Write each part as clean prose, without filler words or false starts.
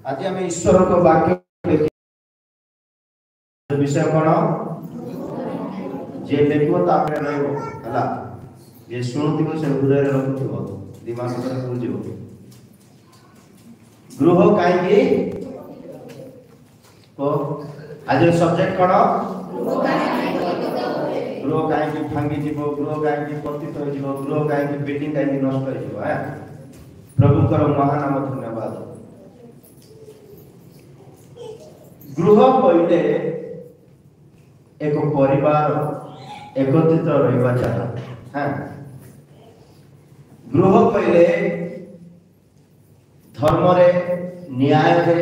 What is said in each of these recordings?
आज आम ईश्वर को वाक्य विषय कौन जे देखो तापरे रहबो हला जे सुनुथिबो से हृदय रे रखुथिबो दिमाग रे बुझिबो गृह काई तो आज सब्जेक्ट कौन गृह काई भांगी जीवो गृह काई पतित हो जीवो गृह काई बिल्डिंग काई नष्ट हो जीवो है प्रभु कर महान नाम धन्यवाद गृह पहिले एक परिवार एकत्रित रहिबा जगह हां गृह पहिले धर्म रे न्याय रे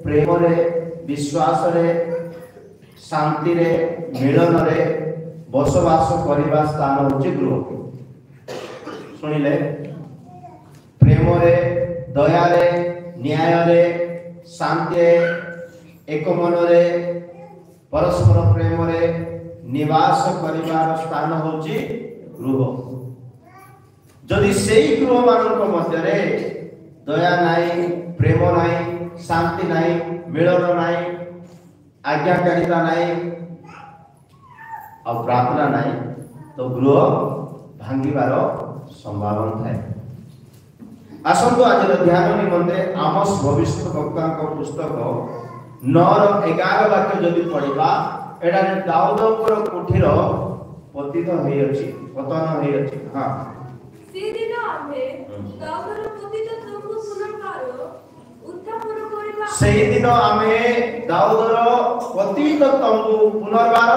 प्रेम रे विश्वास रे शांति रे मिलन रे बसवास करिबा स्थान होचे गृह सुनिले प्रेम रे दया रे न्याय रे शांति एक मन रे परस्पर प्रेम रे निवास करिबार स्थान होची गृह जदि सेही गृह मानक मध्य रे दया नाही प्रेम नाही शांति नाही मिलन नाही आज्ञाकारिता नाही और प्रार्थना नाही तो गृह भांगिबार संभावना थाए आसंतु आज ध्यान निमंते आमोस भविष्यवक्ता पुस्तक 9:11 वाक्य जदि पढ़िबा एडा दाऊदकर कोठीर पतित होई अछि पतन होई अछि हां सेदिन आमे दाऊदर पतित तंबु पुनर्कार उत्थापन करिबा सेदिन आमे दाऊदर पतित तंबु पुनर्कार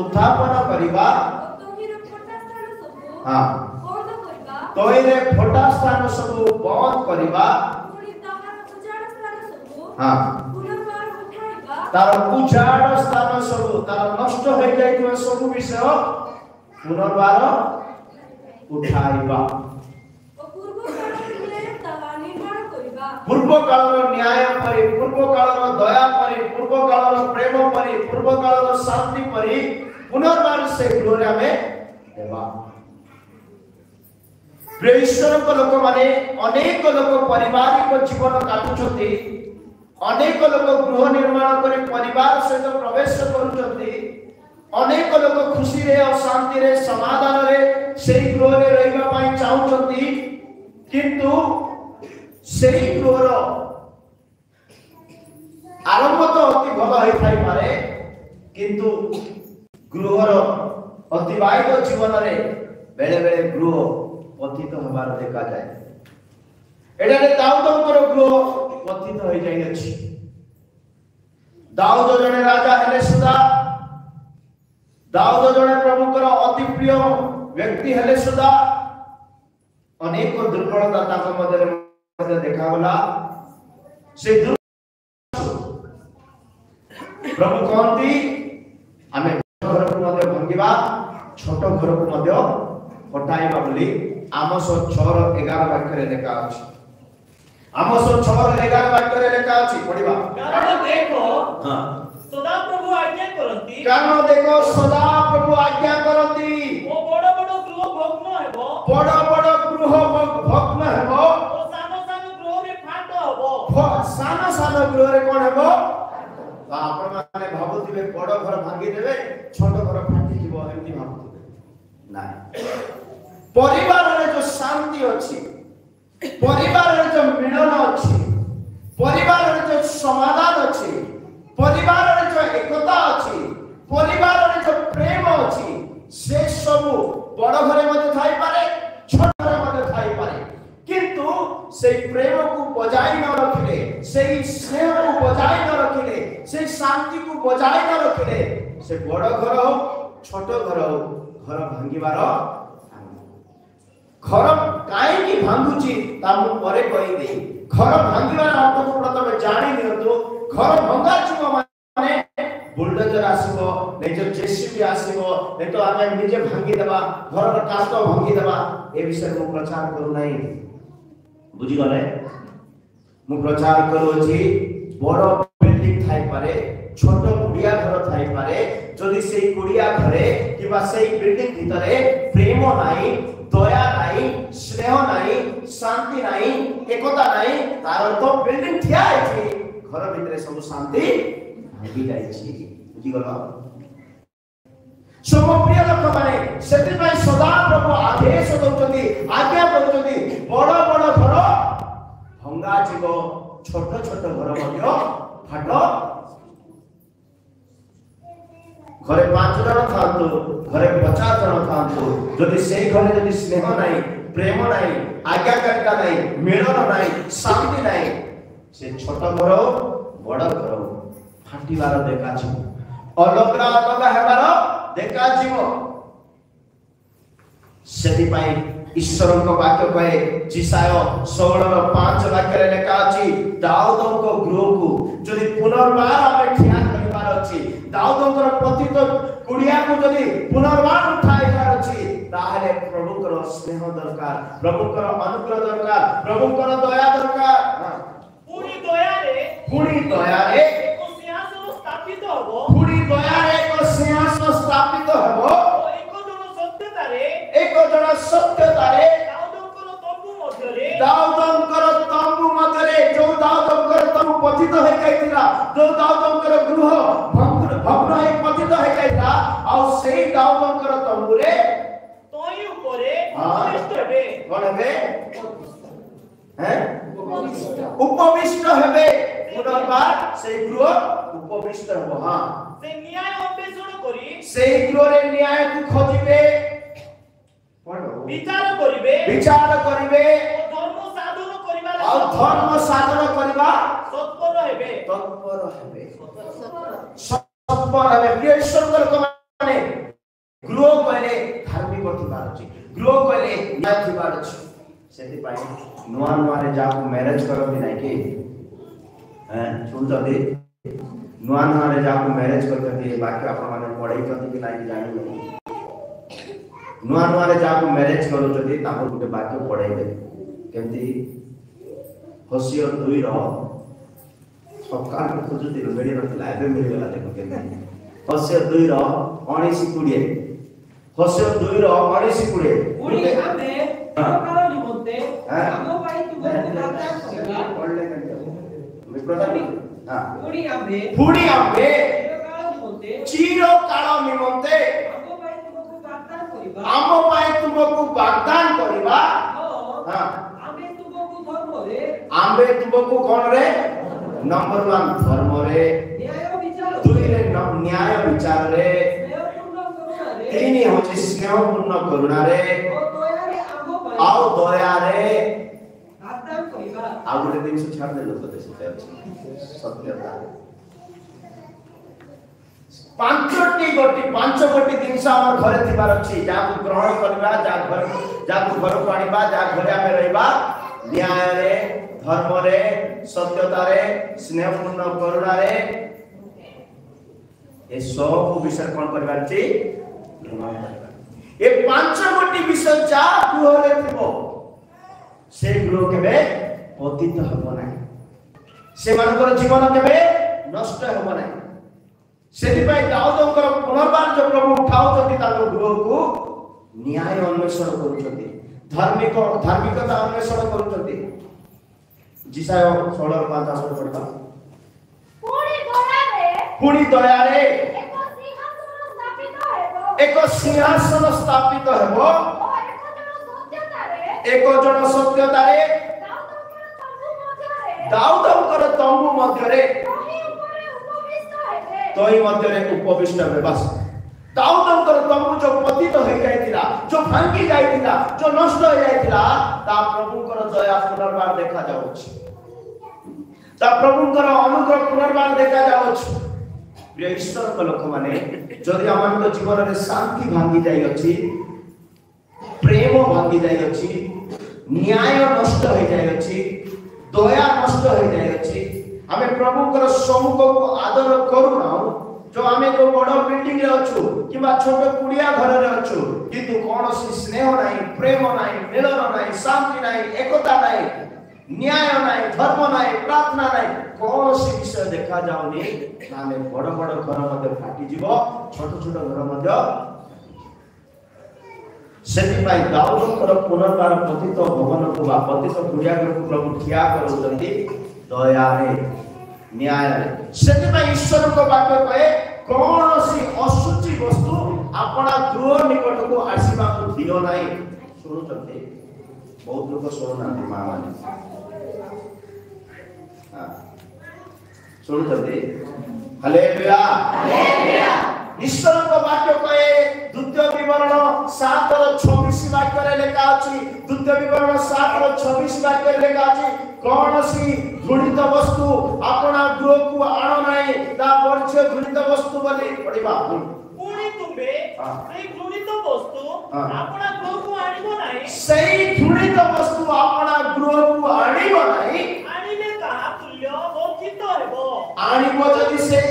उत्थापन करिबा तोहिर फोटा स्थान सब हां बंद करिबा तोहिरे फोटा स्थान सब बंद करिबा पुनी ताहार उजाड़ स्थान सब हां पुनर्कार उठाइबा तार उजाड़ स्थान सब तार नष्ट हो जाइतबा सब विषय पुनर्बार उठाइबा पूर्व कालर न्याय परि पूर्व कालर दया परि पूर्व कालर प्रेम परि पूर्व कालर शांति परि पुनर्बार से ग्लोरी हमें देवा ईश्वर को लोक माने अनेक लोक पारिवारिक जीवन काटुछथि अनेक लोक गृह निर्माण करे परिवार सहित प्रवेश करूछथि अनेक लोक खुशी रे और शांति रे समाधान रे सेही गृह रे रहिबा पई चाहुछथि किंतु सेही गृहर आरंभ तो अति भल होई थाई पारे किंतु गृहर अतिबाहित जीवन रे बेले बेले गृह पतित होबार देखा जाए एडा रे दाऊदकर गृह पतित होई जाई अछि दाऊद जने राजा हेले सुदा दाऊद जने प्रभुकर अति प्रिय व्यक्ति हेले सुदा अनेक दुर्बलता ताक मध्य देखा गला से प्रभु कहती आमे घर को मध्य भांगिबा छोट घर को मध्य हटाइबा बोली आमोस 6:11 वाक्य रे देखा अछि आमोस 6:11 वाक्य रे देखा अछि पढिबा कारण देखो हां सदा प्रभु आज्ञा करंती कारण देखो सदा प्रभु आज्ञा करंती ओ बड़ बड़ गृह भग्न हेबो बड़ बड़ गृह भग्न हेबो ओ सानो सानो गृह रे फाट हेबो सानो सानो गृह रे कोन हेबो तो आपण माने भाबुथिबे बड़ घर भांगी देबे छोट घर फाटी जीवो एमती भाबुथिबे नाही परिवार रे जो शांति अछि परिवार रे जो मिलन अछि परिवार रे जो समाधान अछि परिवार रे जो एकता अछि परिवार रे जो प्रेम अछि से सब बड़ घरे मध्ये थाई पारे छोट घरे मध्ये थाई पारे किंतु से प्रेम को बजाय न रखिले से स्नेह को बजाय न रखिले से शांति को बजाय न रखिले से बड़ घर हो छोट घर हो घर भांगिबार घर काई की भांगुची तामु परे कहि दे घर भांगिबार अर्थ को प्रथम जानि नियंतु घर भंगा जीव माने बुलडोजर आसीबो नै जो जेसीबी आसीबो नै तो आमे निजे भांगी देबा घर रे काष्ट भांगी देबा ए विषय को प्रचार करू नाही बुझी गले मु प्रचार करू अछि बड़ बिल्डिंग थाई पारे छोट कुडिया घर थाई पारे जदि सेही कुडिया घरे किबा सेही बिल्डिंग भितरे प्रेम नाही दया नहीं, स्नेह नहीं, शांति नहीं, एकता नहीं, तार तो बिल्डिंग ठिया है घर भितर सब शांति भागी जाइछि बुझी गलो। सब प्रिय लोक माने सेति पय सदा प्रभु आदेश दउचंदी, आज्ञा दउचंदी, बड़ बड़ घर भंगा जीव, छोट छोट घर मध्य फाट। घरे 5 जन थांतु, घरे 50 जन थांतु, जदि से घरे जदि स्नेह नहीं, प्रेम नहीं, आज्ञाकारिता नहीं, मिलन नहीं, शांति नहीं, से छोट घर बड़ घर फाटिबार देखा छिव, अलग अलग हेबार देखा छिव। सेति पय ईश्वर को वाक्य कहे जिसाय 16:5 वाक्य लेखा अछि, दाऊद को गृह को जदि पुनर्बार आमे ठिया करिबार अछि, दाऊदଙ୍କର पतित कुड़िया को जदि पुनर्बार उठाइबार अछि, ताहले प्रभुकर स्नेह दरकार, प्रभुकर अनुग्रह दरकार, प्रभुकर दया दरकार। पुणी दया रे ଏକ ସିଂହାସନ ସ୍ଥାପିତ ହେବ, पुणी दया रे एक सिंहासन स्थापित हेबो, ଏକ ଜଣ ସତ୍ୟତାରେ दाऊदଙ୍କର ତମ୍ବୁ ମଧ୍ୟରେ जो दाऊदଙ୍କର तंबू पतित हो जाइतिला, जो दाऊदଙ୍କର गृह भग्न हे पतित हो जाइतिला, आ सेही दाऊदଙ୍କର तंबूरे ତହିଁ ଉପରେ ଉପବିଷ୍ଟ ହେବେ। कोन हेबे हैं उपविष्ट हेबे, पुनर्बार सेही गृह उपविष्ट हेबो। हां ସେ ନ୍ୟାୟ ଅନ୍ୱେଷଣ କରି सेही गृहरे न्याय को खोजिबे, ବିଚାର କରିବେ विचार करिवे, ଓ ଧର୍ମ ସାଧନ କରିବାରେ और धर्म साधन करबा ତତ୍ପର ହେବେ। तत्पर हेबे, तत्पर हेबे। प्रिय ईश्वर को माने गृह कहले धार्मिक थिबार अछि, गृह कहले न्याय थिबार अछि। सेति पय नुआ नुआ रे जाको मैरिज करबी नै के हैं सुन जदी नुआ नुआ रे जाको मैरिज करबी बाकी आपण माने पढाई करबी कि नै जानि नै। नुआ नुआ रे जाको मैरिज करू जदी ताको गुटे बाकी पढाइबे केमती होशियो 2 रो सकाळ खोजुती मेडी रखला एबे मिल गला देखो केमती होशियो 2 रो 19-20 होशियो 2 रो 19-20 पुणी आमे सकाळ निमंते आगो पाई तुमको प्रार्थना करिबा पढले केमती मित्रता हां पुणी आमे चिरो काळ निमंते आमो पाई तुमको वाग्दान करिबा हां आम्बे तुमको कोन रे नंबर 1 धर्म रे, दुई रे न्याय विचार रे, तीन होची स्नेहपूर्ण करुणा रे, आओ दया रे आ गोटे दिन से छाड़ दे लोक देश सत्यता 5 गोटी जिनस हमर घरे थिबार अछि, जाको ग्रहण करबा, जाको घर को आनिबा, जा घरे आमे रहबा न्याय रे, धर्म रे, सत्यता रे, स्नेहपूर्ण करुणा रे, ए सब विषय कोन करबार छी ए 5 गोटी विषय जा गृहरे थिबो से गृह केबे पतित हबो नाही, से मानकर जीवन केबे नष्ट हबो नाही। सेति पय दाऊदଙ୍କର पुनर्बार जो प्रभु उठाउछथि ताको गृह को न्याय अन्वेषण करूछथि, धार्मिकता अन्वेषण करूछथि। जिसाय 16:5 पढिबा पुणी दया रे एक सिंहासन स्थापित हेबो, एक जन सत्यता रे दाऊदଙ୍କର तंबू मध्य रे तोई मध्य रे उपविष्ट हेबे। बस दाऊदଙ୍କର तंबू जो पतित हो जाइतिला, जो भांगी जाइतिला, जो नष्ट हो जाइतिला, ता प्रभुଙ୍କର दया पुनर्बार देखा जाउछि, ता प्रभुଙ୍କର अनुग्रह पुनर्बार देखा जाउछि। प्रिय ईश्वर को लोक माने जदि हमन जीवन रे शांति भांगी जाई अछि, प्रेम भांगी जाई अछि, न्याय नष्ट हो जाई अछि, दया नष्ट हो जाई अछि, हमें प्रभुଙ୍କର सम्मुख को आदर करू ना, जो आमे जो बड़ बिल्डिंग रे अछु किबा छोट कुड़िया घर रे अछु, किंतु कोनोसी स्नेह नाही, प्रेम नाही, मिलन नाही, शांति नाही, एकता नाही, न्याय नाही, धर्म नाही, प्रार्थना नाही, कोनोसी विषय देखा जाउनी, ताले बड़ बड़ घर मध्ये फाटी जीवो, छोट छोट घर मध्ये ସେଥିପାଇଁ ଦାଉଦଙ୍କର ପୁନର୍ବାର ପତିତ ଭବନକୁ ବା ପତିତ କୁଡ଼ିଆକୁ ପ୍ରଭୁ ଠିଆ କରୁଛନ୍ତି ଦୟାରେ ନ୍ୟାୟରେ। ସେଥିପାଇଁ ଈଶ୍ୱରଙ୍କ ବାକ୍ୟ କହେ କୌଣସି ଅଶୁଚି ବସ୍ତୁ ଆପଣା ଗୃହ ନିକଟକୁ ଆସିବାକୁ ଦିଅ ନାହିଁ। ଶୁଣୁଛନ୍ତି? ବହୁତ ଲୋକ ଶୁଣୁନାହାନ୍ତି ମା ମାନେ। ଶୁଣୁଛନ୍ତି? ହାଲେଲୁୟା। ଈଶ୍ୱରଙ୍କ ବାକ୍ୟ କହେ ଦ୍ୱିତୀୟ ବିବରଣ 7:26 ବାକ୍ୟରେ ଲେଖା ଅଛି। ଦ୍ୱିତୀୟ ବିବରଣ 7:26 ବାକ୍ୟରେ ଲେଖା ଅଛି କୌଣସି ଘୃଣିତ ବସ୍ତୁ ଆପଣା ଗୃହକୁ ଆଣ ନାହିଁ। ତା ପରିଚୟ ଘୃଣିତ ବସ୍ତୁ ବୋଲି ପଢିବା। ପୁଣି ତୁମ୍ଭେ ସେଇ ଘୃଣିତ ବସ୍ତୁ ଆପଣା ଗୃହକୁ ଆଣିବ ନାହିଁ। ସେଇ ଘୃଣିତ ବସ୍ତୁ ଆପଣା ଗୃହକୁ ଆଣିବ ନାହିଁ। ଆଣିଲେ ତାହା ତୁଲ୍ୟ ବର୍ଜିତ ହେବ। ଆଣିବ ଯଦି ସେଇ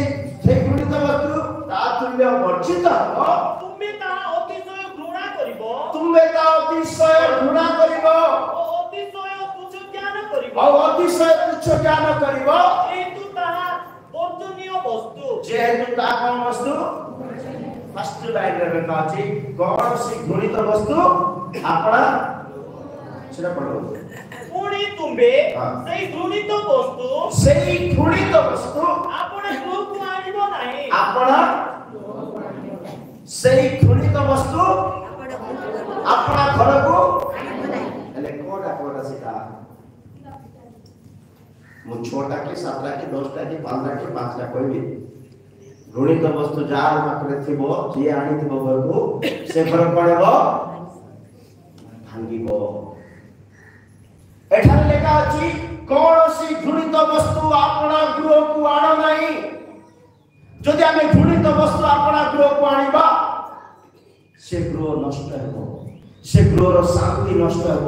ଘୃଣିତ ବସ୍ତୁ ତା ତୁଲ୍ୟ ବର୍ଜିତ ହେବ। ତୁମେ ତାହା ଅତିଶୟ ଘୃଣା କରିବ। ତୁମେ ତା ଅତିଶୟ ଘୃଣା କରିବ ଓ ଅତିଶୟ ତୁଚ୍ଛ ଜ୍ଞାନ କରିବ। ଆଉ ଅତିଶୟ ତୁଚ୍ଛ ଜ୍ଞାନ କରିବ। ଯେହେତୁ ତାହା ବର୍ଜନୀୟ ବସ୍ତୁ। ଯେହେତୁ ତା କଣ ବସ୍ତୁ? ଫାଷ୍ଟ ଲାଇନରେ ଲେଖା ଅଛି କୌଣସି ଘୃଣିତ ବସ୍ତୁ ଆପଣା ସେଟା ପଢ। ପୁଣି ତୁମ୍ଭେ ସେଇ ଘୃଣିତ ବସ୍ତୁ ସେଇ ଘୃଣିତ ବସ୍ତୁ ଆପଣା ଗୃହକୁ ଆଣିବ ନାହିଁ। ଆପଣା ସେଇ ଘୃଣିତ ବସ୍ତୁ ଆପଣା ଘରକୁ ହେଲେ କୋଟା ସେଟା ମୁଁ 6ଟା କି 7ଟା କି 10ଟା କି 15ଟା କି 5ଟା କହିବି। ଘୃଣିତ ବସ୍ତୁ ଯାହାର ପାଖରେ ଥିବ ଯିଏ ଆଣିଥିବ ଘରକୁ ସେ ଘର କଣ ହେବ? ଭାଙ୍ଗିବ। ଏଠାରେ ଲେଖା ଅଛି କୌଣସି ଘୃଣିତ ବସ୍ତୁ ଆପଣା ଗୃହକୁ ଆଣ ନାହିଁ। ଯଦି ଆମେ ଘୃଣିତ ବସ୍ତୁ ଆପଣା ଗୃହକୁ ଆଣିବା ସେ ଗୃହ ନଷ୍ଟ ହେବ। ସେ ଗୃହର ଶାନ୍ତି ନଷ୍ଟ ହେବ।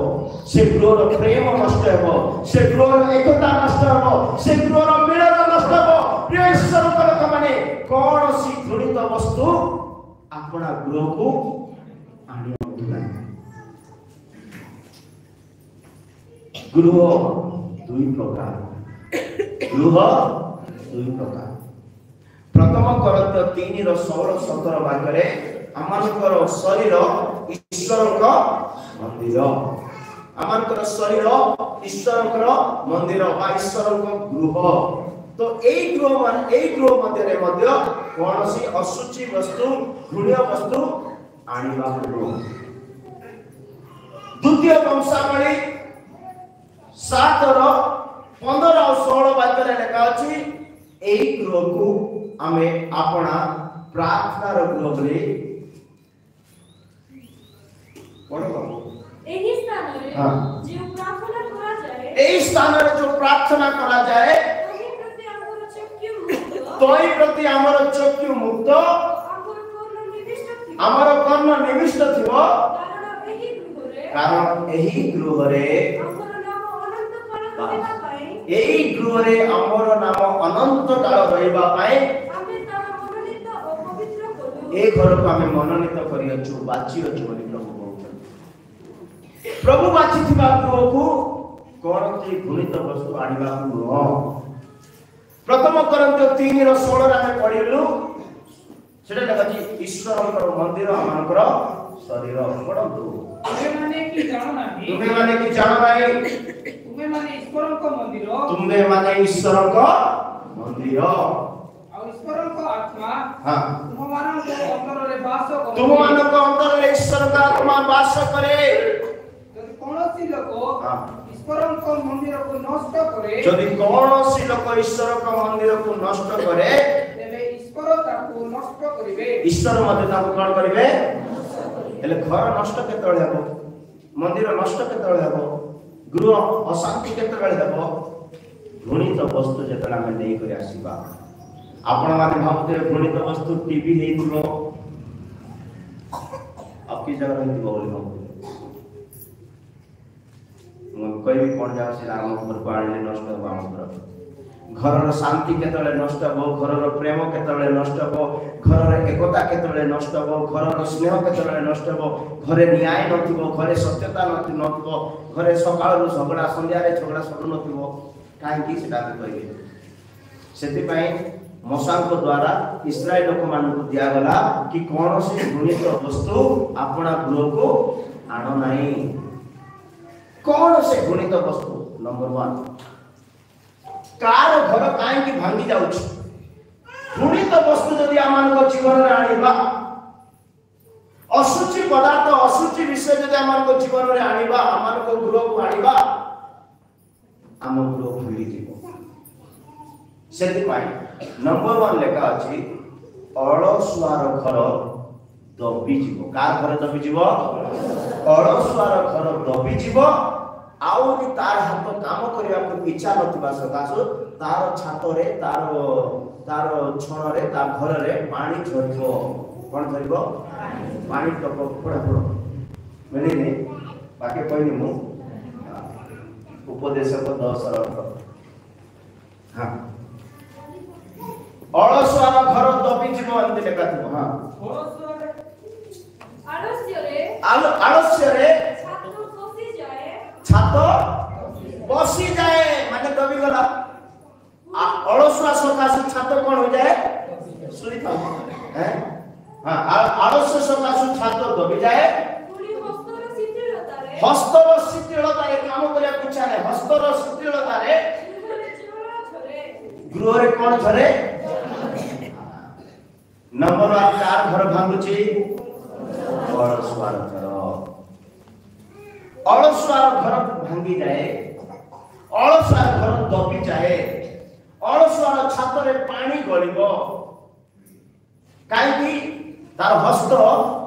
ସେ ଗୃହର ପ୍ରେମ ନଷ୍ଟ ହେବ। ସେ ଗୃହର ଏକତା ନଷ୍ଟ ହେବ। ସେ ଗୃହର ମିଳନ ନଷ୍ଟ ହେବ। ପ୍ରିୟ ଈଶ୍ୱରଙ୍କ ଲୋକମାନେ କୌଣସି ଘୃଣିତ ବସ୍ତୁ ଆପଣା ଗୃହକୁ ଆଣିବାକୁ ନାହିଁ। ଗୃହ ଦୁଇ ପ୍ରକାର। ଗୃହ ଦୁଇ ପ୍ରକାର। ପ୍ରଥମ କରନ୍ଥୀୟ 3:16-17 ବାକ୍ୟରେ ଆମମାନଙ୍କର ଶରୀର ଈଶ୍ୱରଙ୍କ ମନ୍ଦିର। ଆମମାନଙ୍କର ଶରୀର ଈଶ୍ୱରଙ୍କର ମନ୍ଦିର ବା ଈଶ୍ୱରଙ୍କ ଗୃହ। ତ ଏଇ ଗୃହ ମଧ୍ୟରେ ମଧ୍ୟ କୌଣସି ଅଶୁଚି ବସ୍ତୁ ଘୃଣ୍ୟ ବସ୍ତୁ ଆଣିବାକୁ ନୁହଁ। ଦ୍ୱିତୀୟ ବଂଶାବଳୀ 7:15 ଆଉ 16 ବାକ୍ୟରେ ଲେଖା ଅଛି ଏଇ ଗୃହକୁ ଆମେ ଆପଣା ପ୍ରାର୍ଥନାର ଗୃହ ବୋଲି ଏହି ସ୍ଥାନରେ ଯେଉଁ ପ୍ରାର୍ଥନା କରାଯାଏ ଏହି ସ୍ଥାନରେ ଯେଉଁ ପ୍ରାର୍ଥନା କରାଯାଏ ତୋଇ ପ୍ରତି ଆମର ଚକ୍ଷୁ ମୁକ୍ତ ଆମର କର୍ଣ୍ଣ ନିବିଷ୍ଟ ଥିବ। କାରଣ ଏହି ଗୃହରେ ଆମର ନାମ ଅନନ୍ତ କାଳ ରହିବା ପାଇଁ ଏ ଘରକୁ ଆମେ ମନୋନୀତ କରିଅଛୁ ବାଛିଅଛୁ ବୋଲି ପ୍ରଭୁ କହୁଛନ୍ତି। ପ୍ରଭୁ ବାଛିଥିବା ଗୃହକୁ କୌଣସି ଘୃଣିତ ବସ୍ତୁ ଆଣିବାକୁ ନୁହଁ। ପ୍ରଥମ କରନ୍ଥୀୟ 3:16 ଆମେ ପଢିଲୁ ସେଟା ଲେଖାଛି ଈଶ୍ୱରଙ୍କର ମନ୍ଦିର ଆମମାନଙ୍କର ଶରୀର। ପଢନ୍ତୁ ତୁମେମାନେ କି ଜାଣ ନାହିଁ ତୁମେମାନେ ଈଶ୍ୱରଙ୍କ ମନ୍ଦିର ତୁମେମାନେ ଈଶ୍ୱରଙ୍କ ମନ୍ଦିର ଆଉ ଈଶ୍ୱରଙ୍କ ଆତ୍ମା ତୁମମାନଙ୍କ ଅନ୍ତରରେ ବାସ କରେ। ତୁମମାନଙ୍କ ଅନ୍ତରରେ ଈଶ୍ୱରଙ୍କ ଆତ୍ମା ବାସ କରେ। ଯଦି କୌଣସି ଲୋକ ଈଶ୍ୱରଙ୍କ ମନ୍ଦିରକୁ ନଷ୍ଟ କରେ ଯଦି କୌଣସି ଲୋକ ଈଶ୍ୱରଙ୍କ ମନ୍ଦିରକୁ ନଷ୍ଟ କରେ ତେବେ ଈଶ୍ୱର ତାକୁ ନଷ୍ଟ କରିବେ। ଈଶ୍ୱର ମଧ୍ୟ ତାକୁ କଣ କରିବେ? ହେଲେ ଘର ନଷ୍ଟ କେତେବେଳେ ହେବ? ମନ୍ଦିର ନଷ୍ଟ କେତେବେଳେ ହେବ? ଗୃହ ଅଶାନ୍ତି କେତେବେଳେ ହେବ? ଘୃଣିତ ବସ୍ତୁ ଯେତେବେଳେ ଆମେ ନେଇକରି ଆସିବା। ଆପଣମାନେ ଭାବୁଥିବେ ଘୃଣିତ ବସ୍ତୁ ଟିଭି ହେଇଥିବ ଆଉ କି ଜାଗା ରହିଥିବ ବୋଲି ଭାବୁଥିବେ। ମୁଁ କହିବି କଣ ଜାଗା ସେଟା ଆମ ଘରକୁ ଆଣିଲେ ନଷ୍ଟ ହେବ। ଆମ ଘରର ଶାନ୍ତି କେତେବେଳେ ନଷ୍ଟ ହେବ? ଘରର ପ୍ରେମ କେତେବେଳେ ନଷ୍ଟ ହେବ? ଘରର ଏକତା କେତେବେଳେ ନଷ୍ଟ ହେବ? ଘରର ସ୍ନେହ କେତେବେଳେ ନଷ୍ଟ ହେବ? ଘରେ ନ୍ୟାୟ ନଥିବ, ଘରେ ସତ୍ୟତା ନଥିବ, ଘରେ ସକାଳରୁ ସନ୍ଧ୍ୟାରେ ଝଗଡ଼ା ସରୁନଥିବ। କାହିଁକି ସେଟା ଆମେ କହିବେ? ସେଥିପାଇଁ ମଶାଙ୍କ ଦ୍ୱାରା ଇସ୍ରାଏଲ ଲୋକମାନଙ୍କୁ ଦିଆଗଲା କି କୌଣସି ଘୃଣିତ ବସ୍ତୁ ଆପଣା ଗୃହକୁ ଆଣ ନାହିଁ। କଣ ସେ ଘୃଣିତ ବସ୍ତୁ? ନମ୍ବର 1, କାର ଘର କାହିଁକି ଭାଙ୍ଗି ଯାଉଛି? ଘୃଣିତ ବସ୍ତୁ ଯଦି ଆମମାନଙ୍କ ଜୀବନରେ ଆଣିବା, ଅଶୁଚି ପଦାର୍ଥ ଅଶୁଚି ବିଷୟ ଯଦି ଆମମାନଙ୍କ ଜୀବନରେ ଆଣିବା, ଆମମାନଙ୍କ ଗୃହକୁ ଆଣିବା, ଆମ ଗୃହ ଭାଙ୍ଗିଯିବ। ସେଥିପାଇଁ ନମ୍ବର 1 ଲେଖା ଅଛି ଅଳସୁଆର ଘର ଦବିଯିବ। କାର ଘର ଦବିଯିବ? ଅଳସୁଆର ଘର ଦବିଯିବ। ଆହୁରି ତାର ହାତ କାମ କରିବାକୁ ଇଚ୍ଛା ନଥିବା ସକାଶୁ ତାର ଛାତରେ ତାର ଛଣରେ ତା ଘରରେ ପାଣି ଝରିବ। କଣ ଝରିବ? ପାଣି ଟପ ପଡ ମିଳିନି ବାକି କହିନି ମୁଁ ଉପଦେଶକ 10 ଅଳସୁଆର ଘର ଦବିଯିବ ଏମିତି ଲେଖା ଥିବ। ଆଳସ୍ୟରେ ଛାତ ବସିଯାଏ ମାନେ ଦବିଗଲା। ଅଳସୁଆ ସକାଶୁ ଛାତ କଣ ହୋଇଯାଏ? ଶୁଣିଥାଉ। ଆଳସ୍ୟ ସକାଶୁ ଛାତ ଦବିଯାଏ। ହସ୍ତର ଶିଥିଳତାରେ କାମ କରିବାକୁ ଇଚ୍ଛା ନାହିଁ। ହସ୍ତର ଶିଥିଳତାରେ ଗୃହରେ କଣ ଝରେ? ନମ୍ବର 1 କାର ଘର ଭାଙ୍ଗୁଛି? ଅଳସୁଆର ଘର। ଅଳସୁଆର ଘର ଭାଙ୍ଗି ଯାଏ। ଅଳସୁଆର ଘର ଦବି ଯାଏ। ଅଳସୁଆର ଛାତରେ ପାଣି ଗଳିବ। କାହିଁକି? ତାର ହସ୍ତ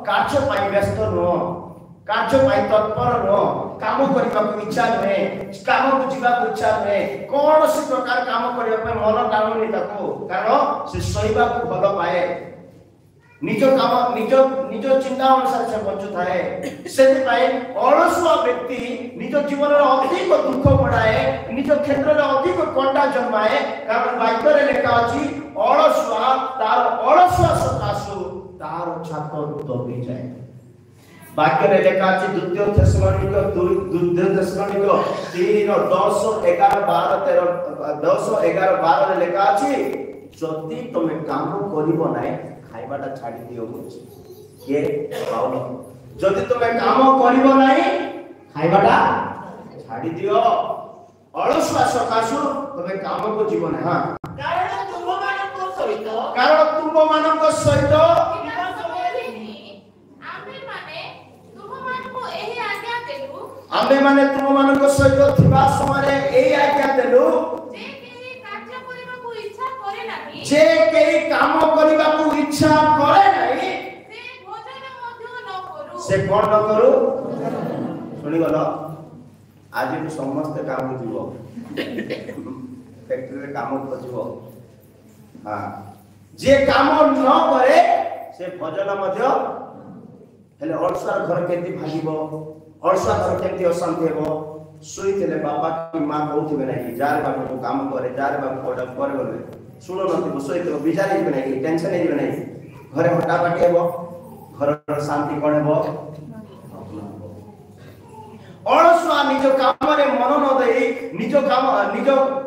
କାର୍ଯ୍ୟ ପାଇଁ ବ୍ୟସ୍ତ ନୁହଁ, କାର୍ଯ୍ୟ ପାଇଁ ତତ୍ପର ନୁହଁ, କାମ କରିବାକୁ ଇଚ୍ଛା ନୁହେଁ, କାମକୁ ଯିବାକୁ ଇଚ୍ଛା ନୁହେଁ, କୌଣସି ପ୍ରକାର କାମ କରିବା ପାଇଁ ମନ ଲାଗୁନି ତାକୁ। କାରଣ ସେ ଶୋଇବାକୁ ଭଲ ପାଏ। ନିଜ କାମ ନିଜ ଚିନ୍ତା ଅନୁସାରେ ସେ ବଞ୍ଚୁଥାଏ। ସେଥିପାଇଁ ଅଳସୁଆ ବ୍ୟକ୍ତି ନିଜ ଜୀବନରେ ଅଧିକ ଦୁଃଖ ବଢ଼ାଏ, ନିଜ କ୍ଷେତ୍ରରେ ଅଧିକ କଣ୍ଟା ଜନ୍ମାଏ। କାରଣ ବାକ୍ୟରେ ଲେଖା ଅଛି ଅଳସୁଆ ତାର ଅଳସୁଆ ସକାଶୁ ତାର ଛାତ ଦବିଯାଏ। ବାକ୍ୟରେ ଲେଖା ଅଛି 2 ଥେସଲୋନିକ 3:10-11-12 ଲେଖା ଅଛି ଯଦି ତମେ କାମ କରିବ ନାହିଁ ଖାଇବାଟା ଛାଡ଼ି ଦିଅ ବୋଲି। କିଏ? ପାଉଲ। ଯଦି ତମେ କାମ କରିବ ନାହିଁ ଖାଇବାଟା ଛାଡ଼ି ଦିଅ। ଅଳସୁଆ ସକାଶୁ ତମେ କାମକୁ ଯିବ ନାହିଁ। କାରଣ ତୁମମାନଙ୍କ ସହିତ ଆମ୍ଭେମାନେ ତୁମମାନଙ୍କ ସହିତ ଥିବା ସମୟରେ ଏହି ଆଜ୍ଞା ଦେଲୁ ଯେ କେହି କାମ କରିବାକୁ ଇଚ୍ଛା କରେ ନାହିଁ ସେ କଣ ନ କରୁ? ଶୁଣିଗଲ? ଆଜିଠୁ ସମସ୍ତେ କାମ ଯିବ, ଫ୍ୟାକ୍ଟ୍ରିରେ କାମ ଖୋଜିବ। ଯିଏ କାମ ନ କରେ ସେ ଭୋଜନ ମଧ୍ୟ ହେଲେ। ଅଳସୁଆର ଘର କେମିତି ଭାଙ୍ଗିବ? ଅଳସୁଆ ଘର କେମିତି ଅଶାନ୍ତି ହେବ? ଶୋଇଥିଲେ ବାପା କି ମା କହୁଥିବେ ନାହିଁ ଯାହାର ବାପା କାମ କରେ, ଯାହାର ବାପା କରେ ଗଲେ ଶୁଣୁନଥିବ, ଶୋଇଥିବ, ବିଜାର ହେଇଯିବେ ନାହିଁ, ଟେନସନ ହେଇଯିବେ ନାହିଁ, ଘରେ ହଟାପାଟି ହେବ, ଘରର ଶାନ୍ତି କଣ ହେବ? ଅଳସୁଆ ନିଜ କାମରେ ମନ ନ ଦେଇ ନିଜ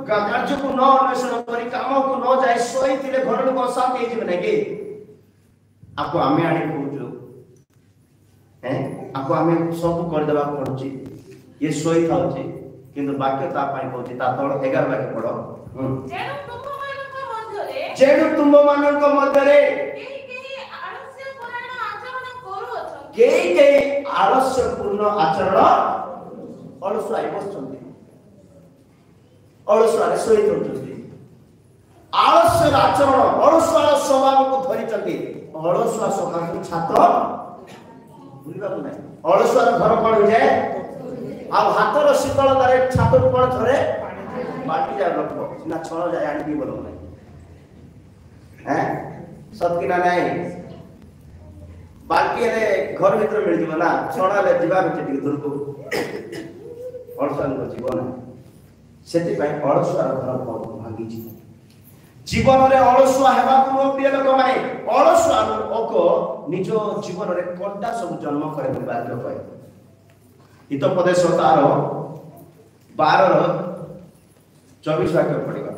କାର୍ଯ୍ୟକୁ ନ ଅନ୍ୱେଷଣ କରି କାମକୁ ନ ଯାଇ ଶୋଇଥିଲେ ଘର ଲୋକ ଅଶାନ୍ତି ହେଇଯିବେ ନାହିଁ କି? ଆକୁ ଆମେ ଆଣି କହୁଛୁ, ଆକୁ ଆମେ ସବୁ କରିଦେବାକୁ ପଡୁଛି। ଇଏ ଶୋଇଥାଉଛି କିନ୍ତୁ ବାକ୍ୟ ତା ପାଇଁ କହୁଛି। ତା ତଳ 11 ବାକ୍ୟ ପଢ। ଯେଣୁ ତୁମମାନଙ୍କ ମଧ୍ୟରେ କେହି ଆଳସ୍ୟପୂର୍ଣ୍ଣ ଆଚରଣ, ଅଳସୁଆ ବସୁଛନ୍ତି, ଅଳସୁଆରେ ଶୋଇଥାଉଛନ୍ତି, ଆଳସ୍ୟର ଆଚରଣ, ଅଳସୁଆର ସ୍ୱଭାବକୁ ଧରିଛନ୍ତି। ଅଳସୁଆ ସକାଶୁ ଛାତ ବୁଲିବାକୁ ନାହିଁ। ଅଳସୁଆର ଘର କଣ ହେଇଯାଏ? ଆଉ ହାତର ଶୀତଳତାରେ ଛାତରୁ କଣ ଥରେ ବାଟି ଯାଏ ଲୋକ ସିନା ଛଣ ଯାଏ ଆଣିକି ବୋଲ ନାହିଁ। ସତକିନା ନାହିଁ? ବାଲ୍ଟି ହେଲେ ଘର ଭିତରେ ମିଳିଯିବ ନା, ଛଣ ହେଲେ ଯିବା ଭିତରେ ଟିକେ ଦୂରକୁ ଅଳସୁଆଙ୍କ ଜୀବନ। ସେଥିପାଇଁ ଅଳସୁଆର ଘର ଭାଙ୍ଗିଯିବ। ଜୀବନରେ ଅଳସୁଆ ହେବାକୁ ମୋ ପ୍ରିୟ ଲୋକମାନେ, ଅଳସୁଆ ଲୋକ ନିଜ ଜୀବନରେ କଣ୍ଟା ସବୁ ଜନ୍ମ କରେ ବୋଲି ବାକ୍ୟ କହେ। ହିତୋପଦେଶ 12:24 ବାକ୍ୟ ପଢିବା।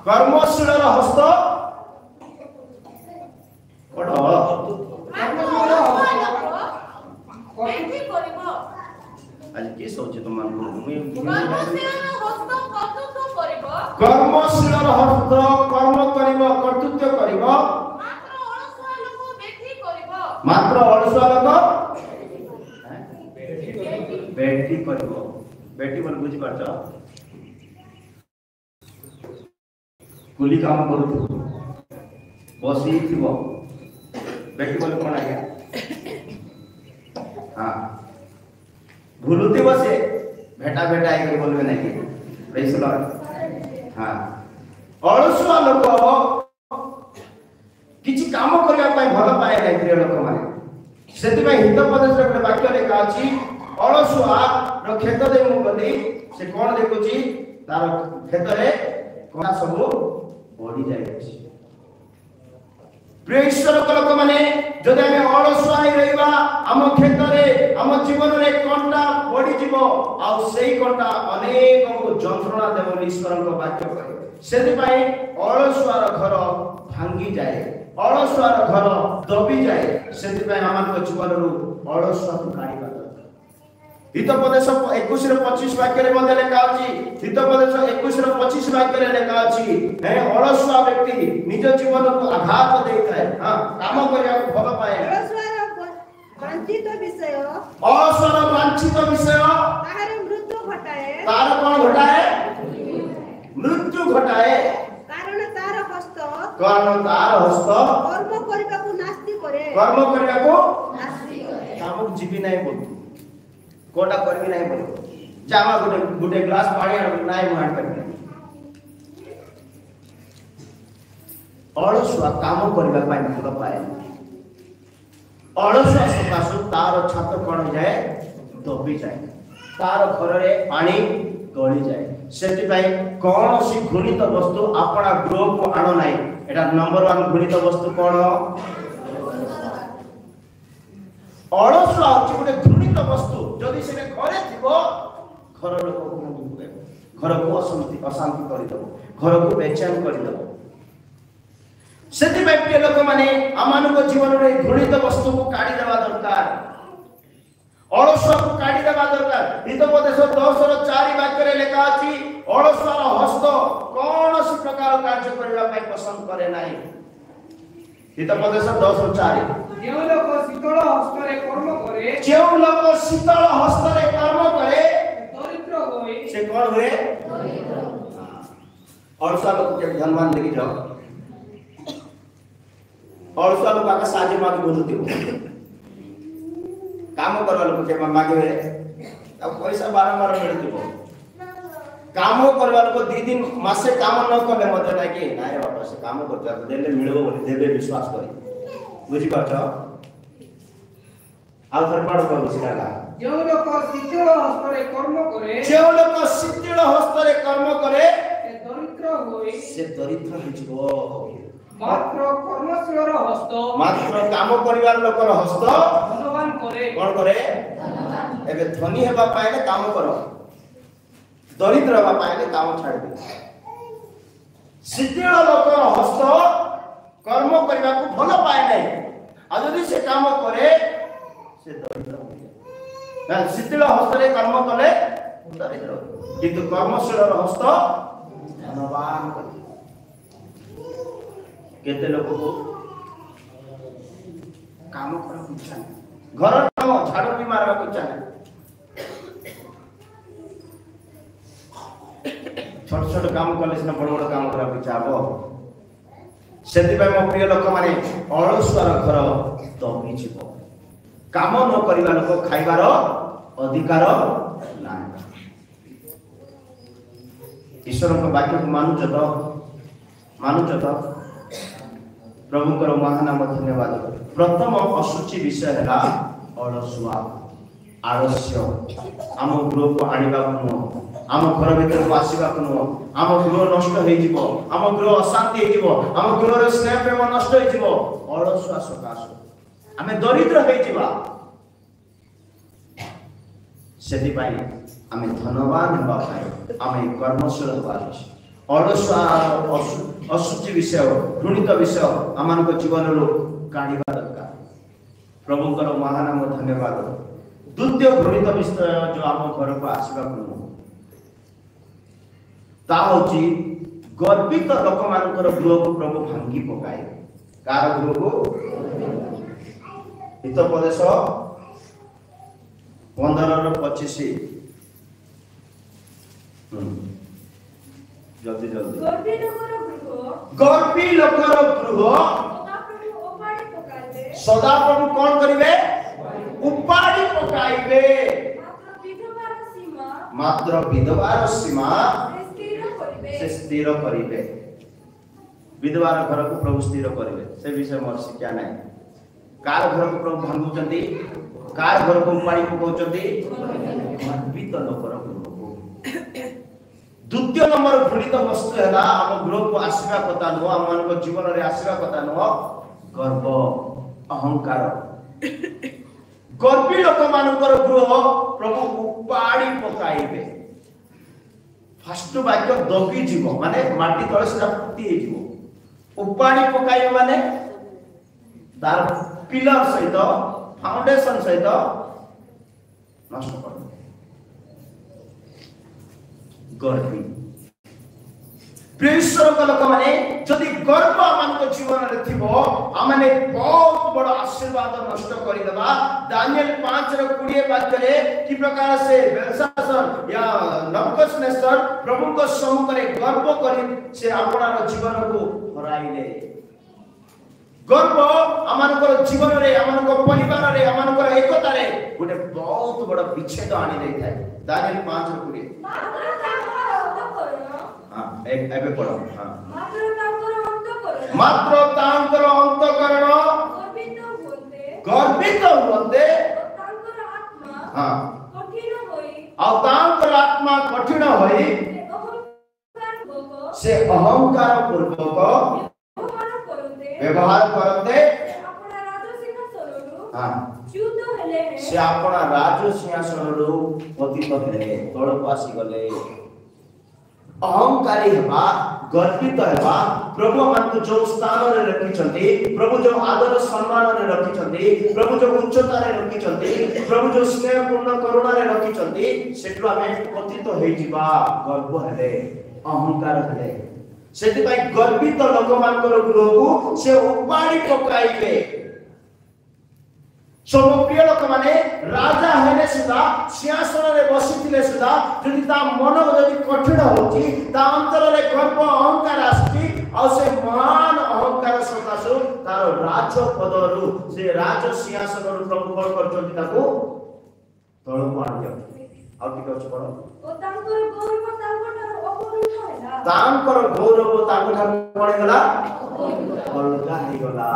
कर्मशील हस्त कौन आज की सोचे तुम कर्मशील हस्त कर्म करिब कर्तृत्व करिब मात्र अलसुआ लोक बेटी करिब बेटी मन बुझी पाछ कुली काम करू बसी थिबो बेटी बोले कोन आया हां भूलुती बसे भेटा भेटा आइ बोलबे नहीं प्रेज लॉर्ड हां अलसुआ लोक किछि काम करिया पई भल पाए नै प्रिय लोक माने सेति पई हित उपदेश रे वाक्य लेखा अछि अलसुआ रो खेत दे मु गली से कोन देखुची तार खेत रे कोना सब बढ़ी जाय अछि प्रिय ईश्वर को लोक माने जदि हम अलसुआ रहिबा हम खेत रे हम जीवन रे कोनटा बढ़ी जीवो आ सेही कोनटा अनेक को जंत्रणा देव ईश्वर को वाक्य कहे सेति पई अलसुआ रो घर भांगी जाए अलसुआ रो घर दबी जाए सेति पई हमर जीवन रो अलसुआ को काढी बा हितोपदेश 21 रो 25 वाक्य रे मध्ये लेखा अछि हितोपदेश 21 रो 25 वाक्य रे लेखा अछि हे अलसुआ व्यक्ति निज जीवन को आघात देखाए हां काम करिया भल पाए वांछित विषय अलसुआ रो वांछित विषय ताहार मृत्यु घटाए तार कोन घटाए मृत्यु घटाए कारण तार हस्त कर्म करिका को नास्ति करे कर्म करिया को नास्ति करे काम जीवी नहीं बोल कोटा करबी नहीं बोल जामा गुटे गुटे ग्लास पानी नहीं मुहान करबी अलसुआ काम करबा पाई भल पाए अलसुआ सकाशु तार छात कोन जाए दबी जाए तार घर रे पानी गली जाए सेति भाई कौन सी घृणित वस्तु अपना गृह को आनो नाही एटा नंबर 1 घृणित वस्तु कोन अलसुआ अछि गुटे घृणित वस्तु जदि से घरे थिबो घर लोक को मुंगे घर को अशांति करि दबो घर को बेचैन करि दबो सेति भाई लोक माने अमान को जीवन रे घृणित वस्तु को काढी देबा दरकार अलसुआ को काढी देबा दरकार हितोपदेश 10 रो 4 वाक्य रे लेखा अछि अलसुआ रो हस्त कोन सी प्रकार कार्य करबा पई पसंद करे नाही हितोपदेश 10 रो 4 जेउ लोक शीतल हस्तरे कर्म करे जेउ लोक शीतल हस्तरे कर्म करे दरिद्र होय से कोन हुए अलसुआ लोक के धनवान देखि जाओ अलसुआ लोक का साजे मागे बोलुती काम करवा लोक के मागे अब पैसा बारंबार मिलतिबो काम करवा लोक 2 दिन मासे काम न करले मते ना कि नाय बाबा से काम करता देले मिलबो बोली देबे विश्वास करी बुझी पाछ आउ सरपाड़ कर सिखाला जेउ लोक शीतल हस्तरे कर्म करे जेउ लोक शीतल हस्तरे कर्म करे से दरिद्र होय से दरिद्र हिजबो मात्र कर्मशील हस्त मात्र काम परिवार लोकर हस्त धनवान करे कोन करे एबे धनी हेबा पाएले काम करो दरिद्र हेबा पाएले काम छाड़ दे शीतल लोकर हस्त कर्म करबा को भल पाए नै आ जदि से काम करे से दरिद्र हो ना शीतल हस्तरे कर्म कले दरिद्र किंतु कर्मशील हस्त धनवान करे केते लोक को काम करा इच्छा घर काम झाड़ू भी मारवा इच्छा नहीं छोट छोट काम कले सिना बड़ बड़ काम करा इच्छा हो सेति भाई मो प्रिय लोक माने अलसुआर घर दबी जीवो काम न करिवा लोक खाइबार अधिकार ना ईश्वर को वाक्य को मानुच तो प्रभुकर महानाम धन्यवाद प्रथम अशुचि विषय है अलसुआ आलस्य आम गृह को आनिबा को आम घर भीतर को आसीबा को आम गृह नष्ट हो जीवो आम गृह अशांति हो जीवो आम गृह रे स्नेह प्रेम नष्ट हो जीवो अलसुआ सकाश आमे दरिद्र हो जीवा सेति पाई आमे धनवान होबा पाई आमे कर्मशील होबा अलसुआ असुचि विषय घृणित विषय आम जीवन काढ़ा दरकार। प्रभुंकर महानाम धन्यवाद। द्वितीय घृणित विषय जो आम घर को आसवा गर्वित लोक मानकर गृह को प्रभु भांगी पकाए। कार गृह को हितोपदेश 15:25 जल्दी जल्दी गर्वी लोकर गृह सदा प्रभु कौन करिवे उपाड़ी पकाइबे। मात्र विधवार सीमा से स्थिर करिवे। विधवार घर को प्रभु स्थिर करिवे से विषय मोर शिक्षा नहीं। कार घर को प्रभु भांगुचंती कार घर को उपाड़ी पकाउचंती गर्वित लोकर गृह। द्वितीय नंबर घृणित वस्तु है आम गृह को आसवा कथा नुह आम मान जीवन में आसवा कथा नुह गर्व अहंकार। गर्वी लोक मानकर गृह प्रभु उपाड़ी पकाइबे। फर्स्ट वाक्य दबी जीव माने माटी तले से पुती जीव। उपाड़ी पकाइबे माने तार पिलर सहित फाउंडेशन सहित नष्ट कर। गर्वी प्रेषर लोक माने जदि गर्व आम जीवन में थी आम बहुत बड़ आशीर्वाद नष्ट करदेवा। दानियल 5:20 वाक्य कि प्रकार से बेलशास्सर या नबूकदनेस्सर प्रभु को सम्मुख में गर्व कर से आपणार जीवन को हराइले। गर्व आम जीवन में आम परिवार में आम एकता गोटे बहुत बड़ विच्छेद आनी दे थाए। दानियल 5:20 एबे पढ़ो। मात्र तांकर अंतःकरण गर्वित होते तांकर आत्मा कठिन होई से अहंकार पूर्वक व्यवहार करते से अपना राज सिंहासन पतित हेले तल को आसी गले। अहंकारी हेबा गर्वित हेबा प्रभु मान जो स्थान रे रखिछंती प्रभु जो आदर सम्मान रे रखिछंती प्रभु जो उच्चता रे रखिछंती प्रभु जो स्नेह पूर्ण करुणा रे रखिछंती सेटु आमे पतित हेइ जिबा गर्व हेले अहंकार हेले। सेति पई गर्वित लोक मानकर गृह को से उपाड़ी पकाइबे। सब प्रिय लोक माने राजा हेले सुधा सिंहासन रे बसिथिले सुधा जदि ता मन जदि कठिन होची ता अंतर रे गर्व अहंकार आसी आ से महान अहंकार सकाशु तार राज पदरु से राज सिंहासन रु प्रभु कोन करचंती ताको तळ को आनि जाउ। आ कि कहछ पड़ो ओ तांकर गौरव तांकर पड़े गला अलगा हे गला।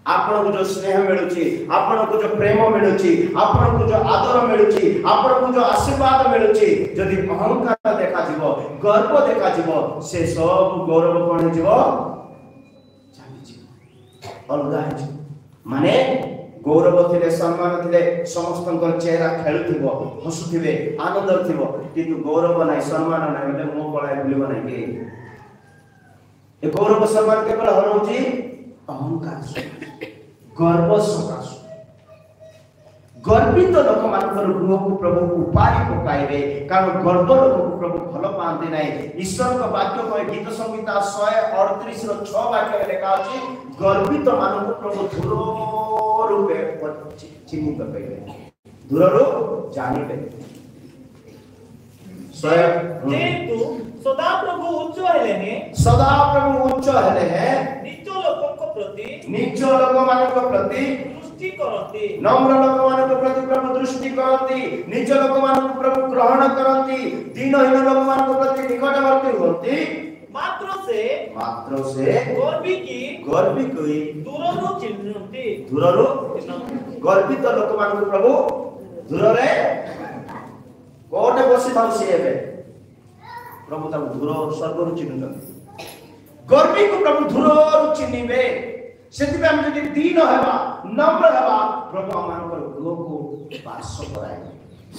आपण को जो स्नेह मिलुची आपण को जो प्रेम मिलुची आपण को जो आदर मिलुची आपण को जो आशीर्वाद मिलुची जदि अहंकार देखा जीवो गर्व देखा जीवो से सब गौरव कोन जीवो जानि जीवो अलगा है माने गौरव थिले सम्मान थिले समस्तंकर चेहरा खेलुथिबो हसुथिबे आनंद थिबो किंतु गौरव नाही सम्मान नाही बोले मो पळाय बुलिबो नाही के ए गौरव सम्मान केवल हरउची अहंकार गर्व सकाश। गर्वित लोक मानकर गृह को प्रभु उपाड़ी पकाइबे कारण गर्व लोक को प्रभु भल पाते नहीं। ईश्वर का वाक्य कहे गीत संहिता 138:6 वाक्य में लिखा अछि गर्वित मानक प्रभु धूर रूपे चिन्हित कइबे धूर रूप जानिबे। जेतु सदा प्रभु उच्च हेले हैं नीच लोक मानक प्रति दृष्टि करती नम्र लोक मानक प्रति प्रभु दृष्टि करती नीच लोक मानक प्रभु ग्रहण करती दीनहीन लोक मानक प्रति निकटवर्ती होती। मात्र से गर्वी की दूररो चिन्हती दूररो गर्वित लोक मानक प्रभु दूर रे कोने बसी थाउसी हेबे प्रभु ता दूर स्वर्ग रु चिन्हती। गर्वी को प्रभु दूर रु चिन्हिबे सेति पे हम जदि दीन हेबा नम्र हेबा प्रभु मानकर गृह को वास कराए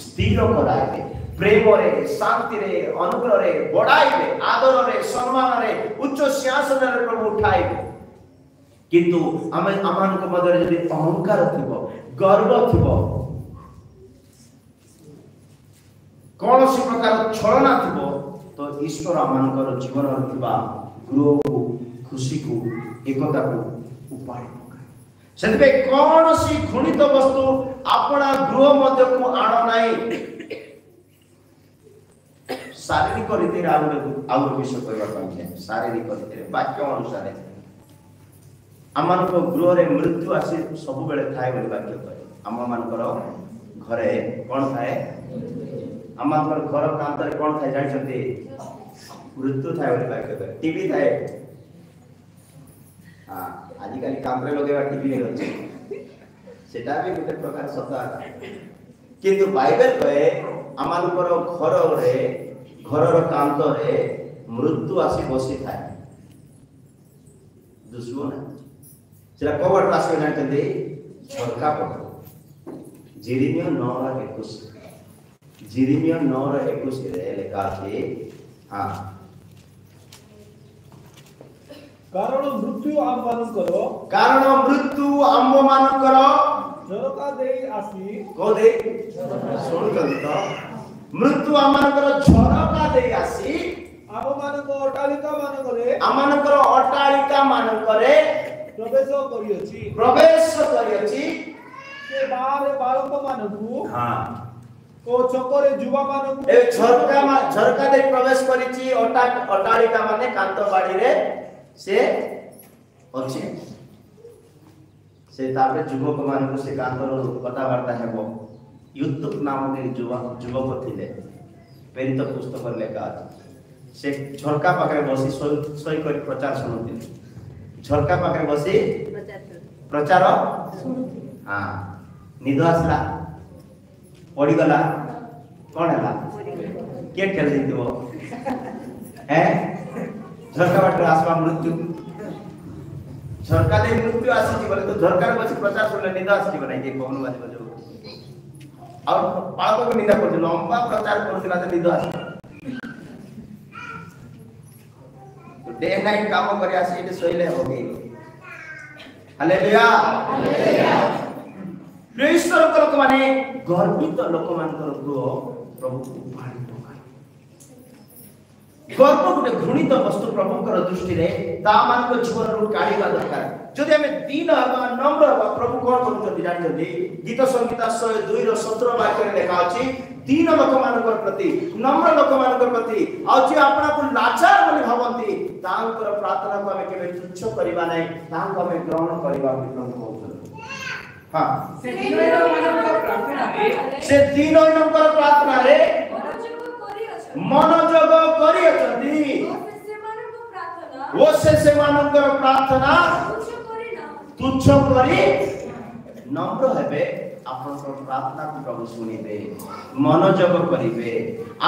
स्थिर कराए प्रेम रे शांति रे अनुग्रह रे बड़ाइबे आदर रे सम्मान रे उच्च सिंहासन रे प्रभु उठाइबे किंतु आमे आमान को मदर जदि अहंकार थिबो गर्व थिबो कौन सी प्रकार छलना थिबो तो ईश्वर आमानकर जीवन रे थिबा गृह को खुशी को एकता को उपाय सेते कौन सी घृणित वस्तु अपना गृह मध्य को आण नाही शारीरिक रीति रे आउर विषय कहबा पाइले शारीरिक रीति रे वाक्य अनुसार आमानको गृह रे मृत्यु आसी सब बेले थाए बोली वाक्य कहे आम मानकर घरे कोन थाए आमानकर घर कांतर कोन थाए जानिसंती मृत्यु थाए बोली वाक्य कहे टीवी थाए हां आजि काली कांतरे लगेवा टीवी रे अछि सेटा भी गोटे प्रकार सत्ता किंतु बाइबल कहे आमानकर घर रे घरर कांतरे मृत्यु आसी बसी थाए दुश्मन सेटा कवर आसी जानते झरका पट जिरिमिया 9:21 जिरिमिया 9:21 रे लेखा अछि हां कारण मृत्यु आम मानकर झरका देई आसी को दे सुन तो मृत्यु आम मानकर झरका देई आसी आम मानक अटालिका मानकरे आमानकर अटालिका मानकरे प्रवेश करियछि से बाहर बालक मानकु हां ओ चकरे युवा मानकु ए झरका दे प्रवेश करिछि अटालिका माने कांत बाड़ी रे से अछि से ताबे युवक मानकु से कांतर कथाबार्ता हेबो युद्धक नाम के युवक थिले प्रेरित पुस्तक लेखा से झरका पाखरे बसी सही कर प्रचार सुनते झरका पाखरे बसी प्रचार हां निद आसला पड़ी गला कोन हला के ठेल दितो हैं झरका बाटे आसवा मृत्यु झरका दे मृत्यु आसी बोले तो झरका रे बसी प्रचार सुनले निद आसी बनै के कोन बात बजो और पाळको को निंदा कर लंबा प्रचार करथिला त निद आसी डे नाइट काम करी आसी एटे सोइले होगी हालेलुया हालेलुया ईश्वर को लोक माने गर्वित लोक मानकर गृह प्रभु उपाड़ी पकाय गर्व गुटे घृणित वस्तु प्रभुकर दृष्टि रे ता मान को जीवन रो काढिबा दरकार जदि हमें दीन हवा नम्र हवा प्रभु कोन करते जानते गीत संगीता 102 रो 17 वाक्य रे लिखा अछि दीन लोक मानकर प्रति नम्र लोक मानकर प्रति आ जे अपना को लाचार बोली भावंती तांकर प्रार्थना को हमें केबे तुच्छ करबा नै तांको हमें ग्रहण करबा प्रभु कहउछन हां से दीन नम्र प्रार्थना रे मनोजग करी अछंती वो से मानकर प्रार्थना तुच्छ करी नम्र हेबे आपनकर प्रार्थना को प्रभु सुनिबे मनोजग करिवे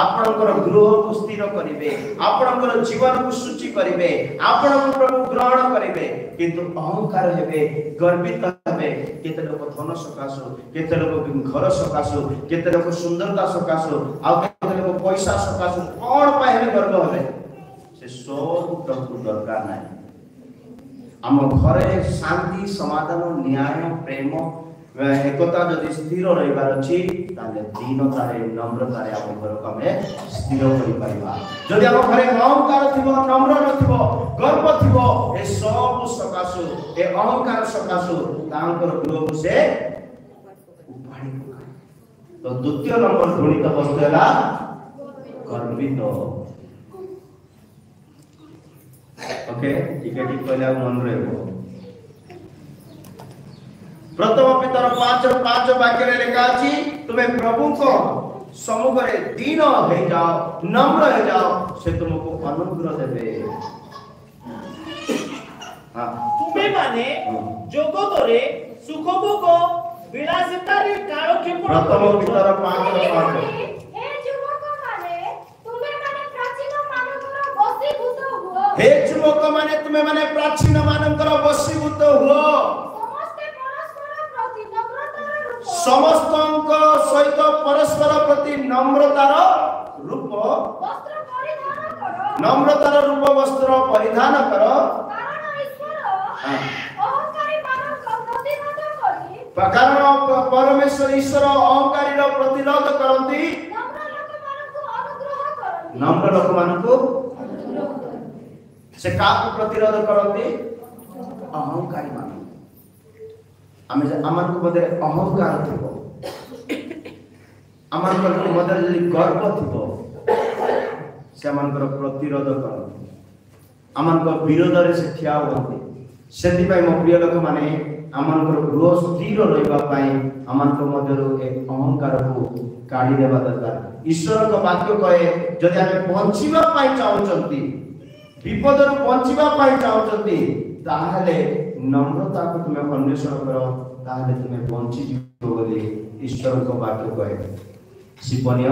आपनकर गृह को स्थिर करिवे आपनकर जीवन को सूची करिवे आपन प्रभु ग्रहण करिवे किंतु अहंकार हेबे गर्वित हेबे केते लोक धन सकासो केते लोक घर सकासो केते लोक सुंदरता सकासो आ केते लोक पैसा सकासो कोन पाहेले गर्व हेबे से सब प्रभु दरकार नै हम घरे शांति समाधान न्याय प्रेम एकता जदि स्थिर रहिबार अछि ताले दीनता रे नम्रता रे आपण घर कमे स्थिर करि पाइबा जदि हम घरे अहंकार थिबो नम्र नथिबो गर्व थिबो ए सब सकासु ए अहंकार सकासु तांकर गृह से उपाड़ी पकाय तो द्वितीय नंबर घृणित वस्तु हैला गर्वित ओके ठीक कहला मन रहबो प्रथम पितर 5:5 वाक्य रे लिखा अछि तुमे प्रभु को सम्मुख रे दीन हो जाओ नम्र हो जाओ से तुमको अनुग्रह देबे हां तुमे माने जगत रे सुख भोग विलासिता रे काल क्षेपण प्रथम पितर 5:5 हे युवक माने तुमे माने प्राचीन मानकर बसीभूत हुओ हे युवक माने तुमे माने प्राचीन मानकर बसीभूत हुओ समस्त सहित सहित परस्पर प्रति नम्रतार रूप वस्त्र परिधान करो नम्रतार रूप वस्त्र परिधान कर कारण ईश्वर अहंकारी ମାନଙ୍କୁ ପ୍ରତିରୋଧ କରି कारण परमेश्वर ईश्वर अहंकारी प्रतिरोध करती ନମ୍ର ଲୋକମାନଙ୍କୁ नम्र ଅନୁଗ୍ରହ କରନ୍ତି लोक से का प्रतिरोध करती अहंकारी मान आम मध्य अहंकार थी आम मध्य गर्व थी से प्रतिरोध करती आम विरोध से ठिया हुआ से मो प्रिय लोक मैंने आम गृह स्थिर रही आम अहंकार को काढ़ी देवा दरकार ईश्वर का वाक्य कहे जदि आम बंचा चाहते विपद बंचा चाहते ताहले नम्रता को तुम्हें अन्वेषण कर ताहले तुम्हें बंची जीव बोली ईश्वर का वाक्य कहे शिपन्य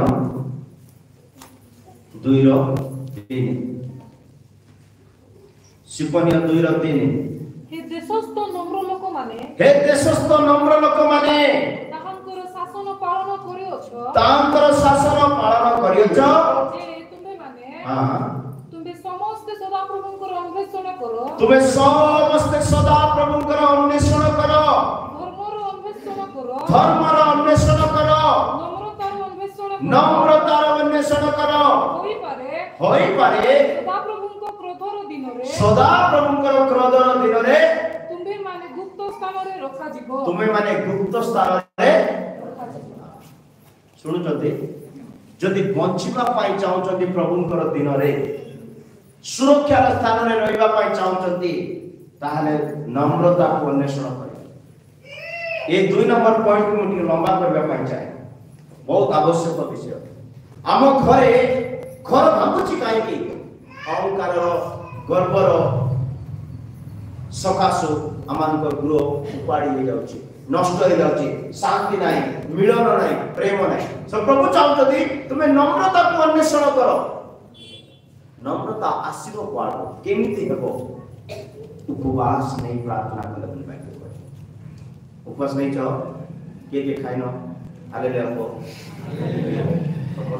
2:3 शिपन्य 2:3 हे देशस्थ नम्र लोकमाने ताहांकर शासन पालन करियोछ जे तुमे माने तुमे समस्त सदा प्रभुंकर अन्वेषण करो तुम्हें समस्त सदा प्रभुंकर अन्वेषण करो धर्मर अन्वेषण करो नम्रतार अन्वेषण करो होई पारे सदा प्रभुंकर क्रोधर दिन रे तुम्हे माने गुप्त स्थान रे रखा जीवो तुम्हें माने गुप्त स्थान रे सुनु जदि बंचिबा पाई चाहउचंती प्रभुंकर दिन रे सुरक्षा स्थान रे रहिबा पाई चाहउचंती ताहले नम्रता को अन्वेषण करे ए 2 नंबर पॉइंट को मुठी लंबा करबा पाई चाहे बहुत आवश्यक विषय आम घरे घर भांगुची काई की अहंकार गर्वर सकाशु आमानकर गृह उपाड़ी हो जाउची नष्ट हो जाउची शांति नाही मिलन नाही प्रेम नाही सब प्रभु चाहते तुम्हें नम्रता को अन्वेषण करो नम्रता आसीबो क्वाडो केमिति हेबो उपवास नहीं प्रार्थना करले बाकी उपवास नहीं छ के खाइनो हालेलुया को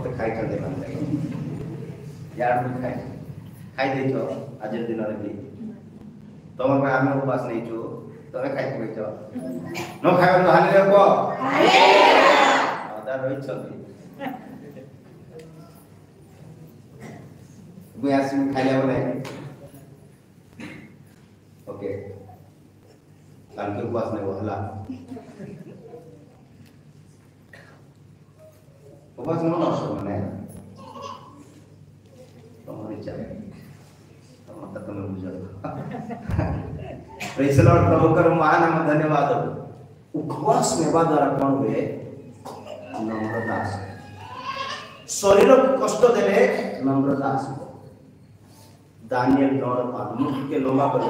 तो खाइ कर दे बंद यार भी खाइ दे छ आज दिन रे भी तुम में आमे उपवास नहीं छु तमे खाइ पइ छ न खाइ तो हालेलुया को हालेलुया आदा रहि छ बुयासी खाइले बोले ओके काल के उपवास नहीं होला उपवास न नष्ट माने तुम्हारी चाहे तुम तुम्हें बुझो प्रेज द लॉर्ड प्रभु कर महान नाम धन्यवाद उपवास नेवा द्वारा कौन हुए नम्रता शरीर को कष्ट देले नम्रता दानियल 9:5 मुख के लोमा पर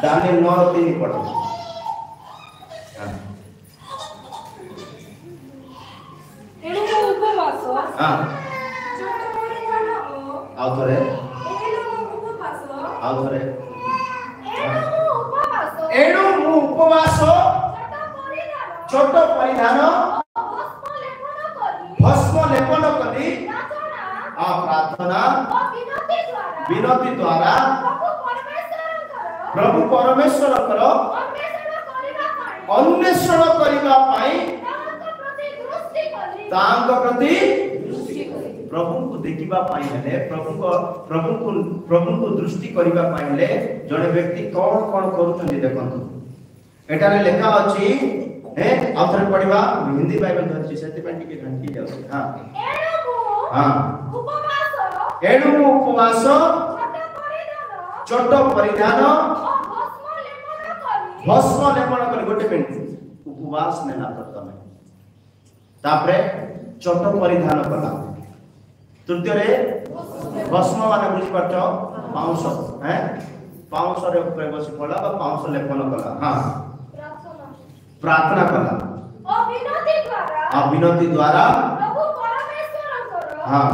दानियल 9:3 पढ़ो एणु उपवास हां छोट परिधान आउ थरे उपवास एणु उपवास छोट परिधान भस्म लेपन करी प्रार्थना विनती द्वारा प्रभु परमेश्वर करो अन्वेषण करिबा पाई तांग प्रति प्रभु को देखिबा पाई हेले प्रभु को दृष्टि करिबा पाई हेले जने व्यक्ति कोन कोन करूछन देखंतु एटा रे लिखा अछि हे आउथरे पढिबा हिंदी बाइबल धरछि सेति पाई के घंटी जाउ हां एणु उपवास छोट परिधान भस्म लेपन कर गोटे मिनिट उपवास नेला प्रथमे तापरे छोट परिधान कला तृतीय रे भस्म माने बुझि परछो पाउंस हैं पाउंस रे ऊपर बसी पड़ा बा पाउंस लेपन कला हां प्रार्थना कला विनती द्वारा प्रभु परमेश्वरଙ୍କର हां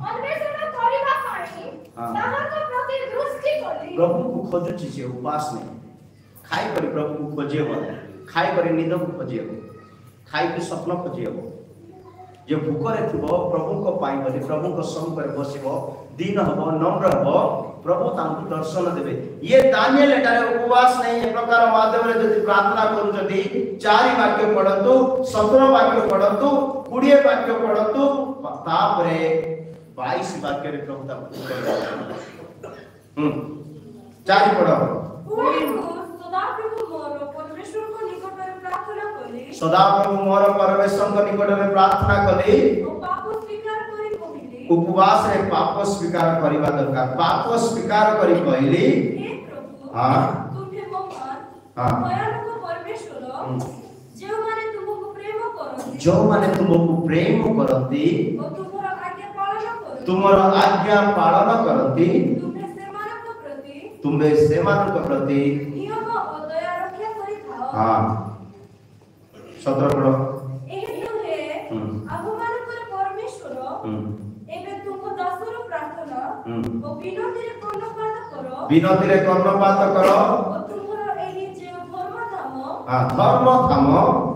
अन्वेषण କରିବା ପାଇଁ ତାହାଙ୍କ ପ୍ରତି ଦୃଷ୍ଟି କରି प्रभु को खोजुची छे उपास नहीं खाई करी प्रभु को खोजियो खाई करी निद को खोजियो खाई के स्वप्न खोजियो जे भूखरे थिबो प्रभु को पाई बोली प्रभु को सम्मुख बसिबो दीन हबो नम्र हबो प्रभु तांको दर्शन देबे। ये दानिएल एटारे उपवास नहीं ए प्रकार माध्यम रे जदि प्रार्थना करूचंती 4 वाक्य पढंतु 17 वाक्य पढंतु 20 वाक्य पढंतु तापरे 22 वाक्य रे प्रभु तांको 4 पढो। सदाप्रभु मोर परमेश्वर को निकट में प्रार्थना कली उपवास रे पाप स्वीकार करिबा दरकार। पाप स्वीकार करी कहली हां तुमे महान भयानक परमेश्वर जो माने तुमको प्रेम करती तुमर आज्ञा पालन करती तुम्हे सेमानक प्रति नियम और दया रक्षा करी थाओ। हां 17 पढ़ो। एहे तो है अभिमानकर परमेश्वर एबे तुमको दासर प्रार्थना ओ विनती रे कर्णपात करो विनती रे कर्णपात करो ओ तुमरो एही जे धर्म धाम हां धर्म धाम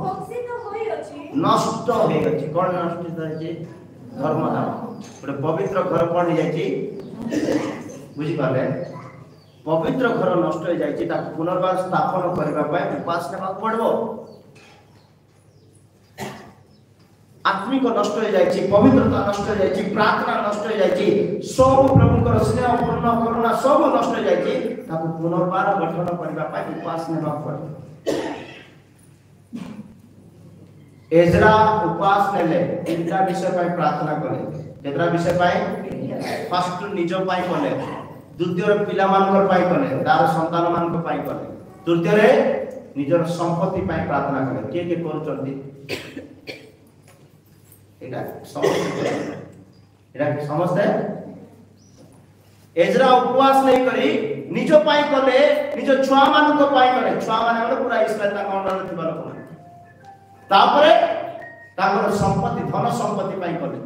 भक्षित होई अछि नष्ट होई अछि। कोन नष्ट होई अछि? धर्म धाम गोटे पवित्र घर कोन जाय छी बुझी पाले पवित्र घर नष्ट हो जाय छी ताको पुनर्बार स्थापन करबा पय उपास करबा पड़बो। आत्मिक नष्ट हो जाय छी पवित्रता नष्ट हो जाय छी प्रार्थना नष्ट हो जाय छी सब प्रभुकर स्नेह पूर्ण करुणा सब नष्ट हो जाय छी ताको पुनर्बार गठन करबा पय उपास नेबा पड़बो। एजरा उपास नेले तीनटा विषय पय प्रार्थना कले जेतरा विषय पय फर्स्ट निज पय कले द्वितीय पिला मानकर पाई कले तार संतान मानकर पाई कले तृतीय रे निजर संपत्ति पाई प्रार्थना कले के करूचंती एटा समझते एजरा उपवास नहीं करी निज पाई कले निज छुआ मानकर पाई कले छुआ माने पूरा इस्राएल ता अंडर थिबा लोक तापरे ताकर संपत्ति धन संपत्ति पाई कले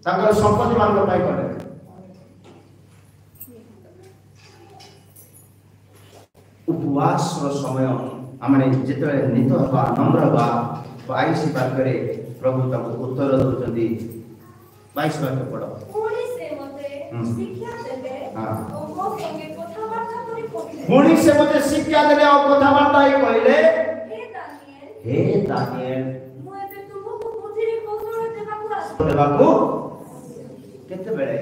ताकर संपत्ति मानकर पाई कले उपवास रो समय आमने जेते नित हवा नम्र हवा 22 वाक्य प्रभु तक उत्तर दोचंदी 22 वाक्य पढ़ो। पुणी से मते शिक्षा देबे ओ मो संगे कथावार्ता करी कहले पुणी से मते शिक्षा देबे और कथावार्ता ही कहले हे दानिएल मु एबे तुमको बुद्धि रे कौशल देबाकू केते बेले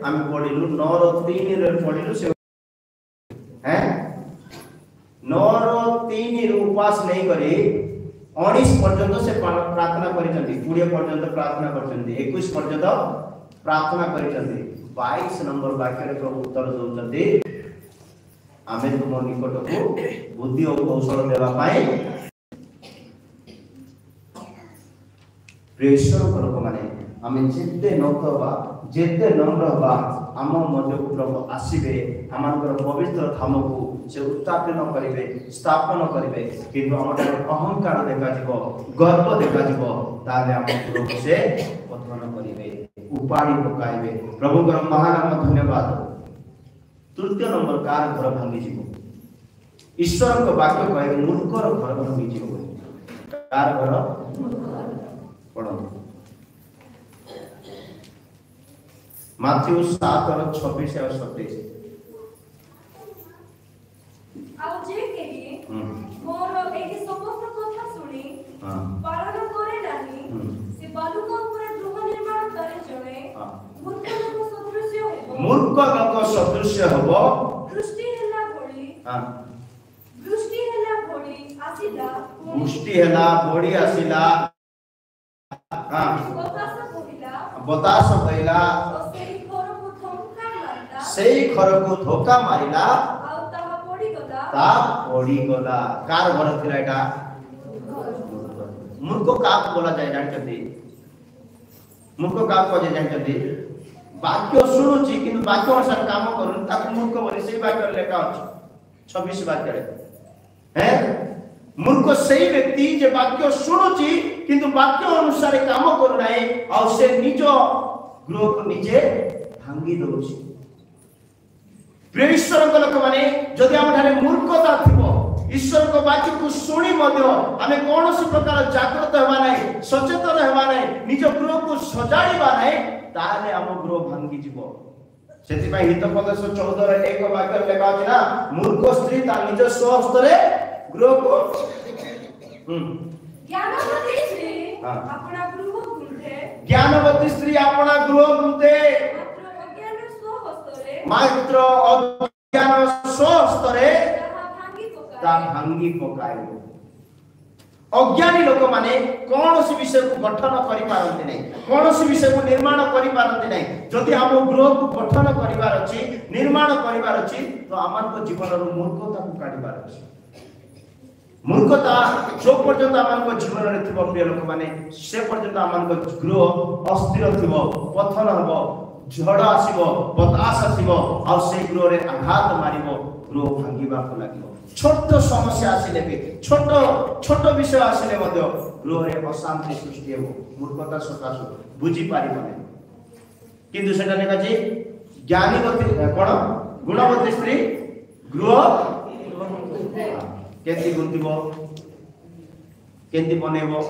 आम पढ़िलु 9 रो 3 रे पढ़िलु से हैं 9 रो 3 रे उपवास नहीं करी 19 पर्यंत से प्रार्थना करिसंती 20 पर्यंत प्रार्थना करसंती 21 पर्यंत प्रार्थना करिसंती 22 नंबर वाक्य रे प्रभु उत्तर दोचंती आमे तुम निकट को बुद्धि और कौशल देवा पाए प्रेशर करको माने आमे जेते नकवा जेते नम्र बा आम मध्य को प्रभु आसीबे आमानकर पवित्र धाम को से उत्थापन करिवे स्थापन करिवे किंतु हमर अहंकार देखा जीवो गर्व देखा जीवो ताले हम प्रभु से पतन करिवे उपाड़ी पकाइबे प्रभु कर महानाम धन्यवाद। तृतीय नंबर कार घर भांगी जीवो ईश्वर को वाक्य कहे मूर्खर घर भांगी जीवो कार घर पढ़ो माथ्यू 7 और 26 और 27 आउ जे केही मोर एही समस्त कथा सुनी पालन करे नाही से बालुका ऊपर गृह निर्माण करे जणे मूर्ख लोक सदृश्य हेबो मूर्ख लोक सदृश्य हेबो दृष्टि हेला आसीला दृष्टि हेला बड़ी आसीला बतास होइला सेई घर को धोखा मारिला ता पड़ी गला कार घर थिला एटा मूर्ख काक बोला जाय जानछथि मूर्ख काक को जानछथि वाक्य सुनुची किंतु वाक्य अनुसार काम करूं ताको मूर्ख बोली सेई वाक्य लेखा अछि 26 वाक्य रे हैं मूर्ख सेई व्यक्ति जे वाक्य सुनुची किंतु वाक्य अनुसार काम करू नाही आ से निज गृह को निजे भांगी दउची। प्रेमीश्वर लोक माने जदि हम ठारे मूर्खता थिबो ईश्वर को वाक्य को सुनी मध्य आमे कोनोसी प्रकार जागृत हेबा नै सचेतन हेबा नै निज गृह को सजाड़ीबा नै ताले हम गृह भांगी जीवो सेति पई हितोपदेश 14 रे एक वाक्य लेखा अछि ना मूर्ख स्त्री ता निज स्वहस्तरे गृह को ज्ञानवती स्त्री अपना गृह गुंथे ज्ञानवती स्त्री अपना गृह गुंथे मात्र अज्ञान स्वहस्तरे ता भांगी पकाइबो अज्ञानी लोक माने कोनोसी विषय को गठन करि पारंती नै कोनोसी विषय को निर्माण करि पारंती नै जदि हम गृह को गठन करिवार अछि निर्माण करिवार अछि तो आमान को जीवन रो मूर्खता को काटिबार अछि मूर्खता जो पर्यंत आमान को जीवन रे थिबो प्रिय लोक माने से पर्यंत आमान को गृह अस्थिर थिबो पथन हबो झड़ आसीबो बतास आसीबो आ से गृह रे आघात मारिबो गृह भांगीबा को लागिबो छोट समस्या आसिले भी छोट विषय आसिले मध्य गृह रे अशांति सृष्टि हेबो मूर्खता सकाश बुझी पारिबो नै किंतु सेटा लेखा जे ज्ञानीवती कोन गुणवती स्त्री गृह केति गुंतिबो केति बनेबो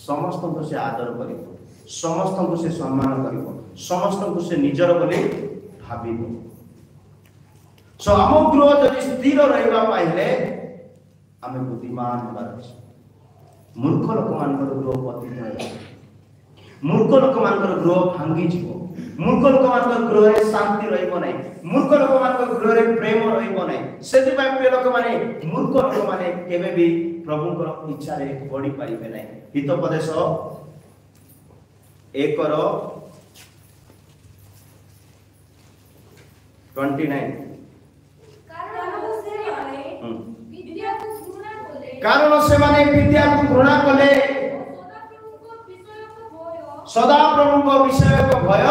समस्त को से आदर करिबो समस्त को से सम्मान करिबो समस्त को से निजर बोली भाबिबो सो हम गृह जदि स्थिर रहिबा पाइले आमे बुद्धिमान होबार अछि मूर्ख लोक मानकर गृह पतित होय मूर्ख लोक मानकर गृह भांगी जीवो मूर्ख लोक मानकर गृह रे शांति रहिबो नै मूर्ख लोक मानकर गृह रे प्रेम रहिबो नै सेति पय प्रिय लोक माने मूर्ख लोक माने केबे भी प्रभुकर इच्छा रे बढ़ी पारिबे नै हितोपदेश 1:29 कारण से माने विद्या को घृणा कले सदा प्रभु को विषय को भय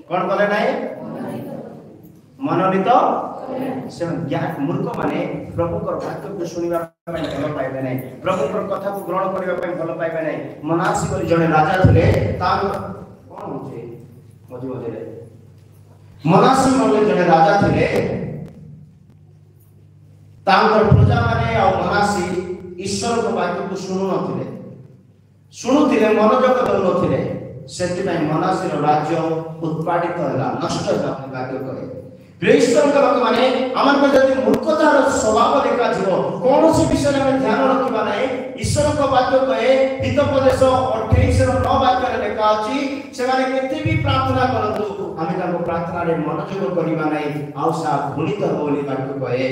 कोन कले नाही मनोनीत से ज्ञान मूर्ख माने प्रभु को वाक्य को सुनिबा पय भल पाइबे नाही प्रभु को कथा को ग्रहण करिबा पय भल पाइबे नाही मनासी करी जने राजा थिले ता कोन होचे मजे मजे रे मनासी बोले जने राजा थिले तांकर प्रजा माने आ मनासी ईश्वर को वाक्य को सुनु नथिले सुनुथिले मनोजग दउ नथिले सेति पय मनासी रो राज्य उत्पादित होला नष्ट होला वाक्य कहे ईश्वर का लोक माने हमन को जदि मूर्खतार स्वभाव देखा जीवो कोनोसी विषय में ध्यान रखिबा नै ईश्वर को वाक्य कहे हितोपदेश 28 रो 9 वाक्य रे लिखा अछि से माने केते भी प्रार्थना करंतु हमें ताको प्रार्थना रे मनोयोग करिबा नै आवसा गुणित होली वाक्य कहे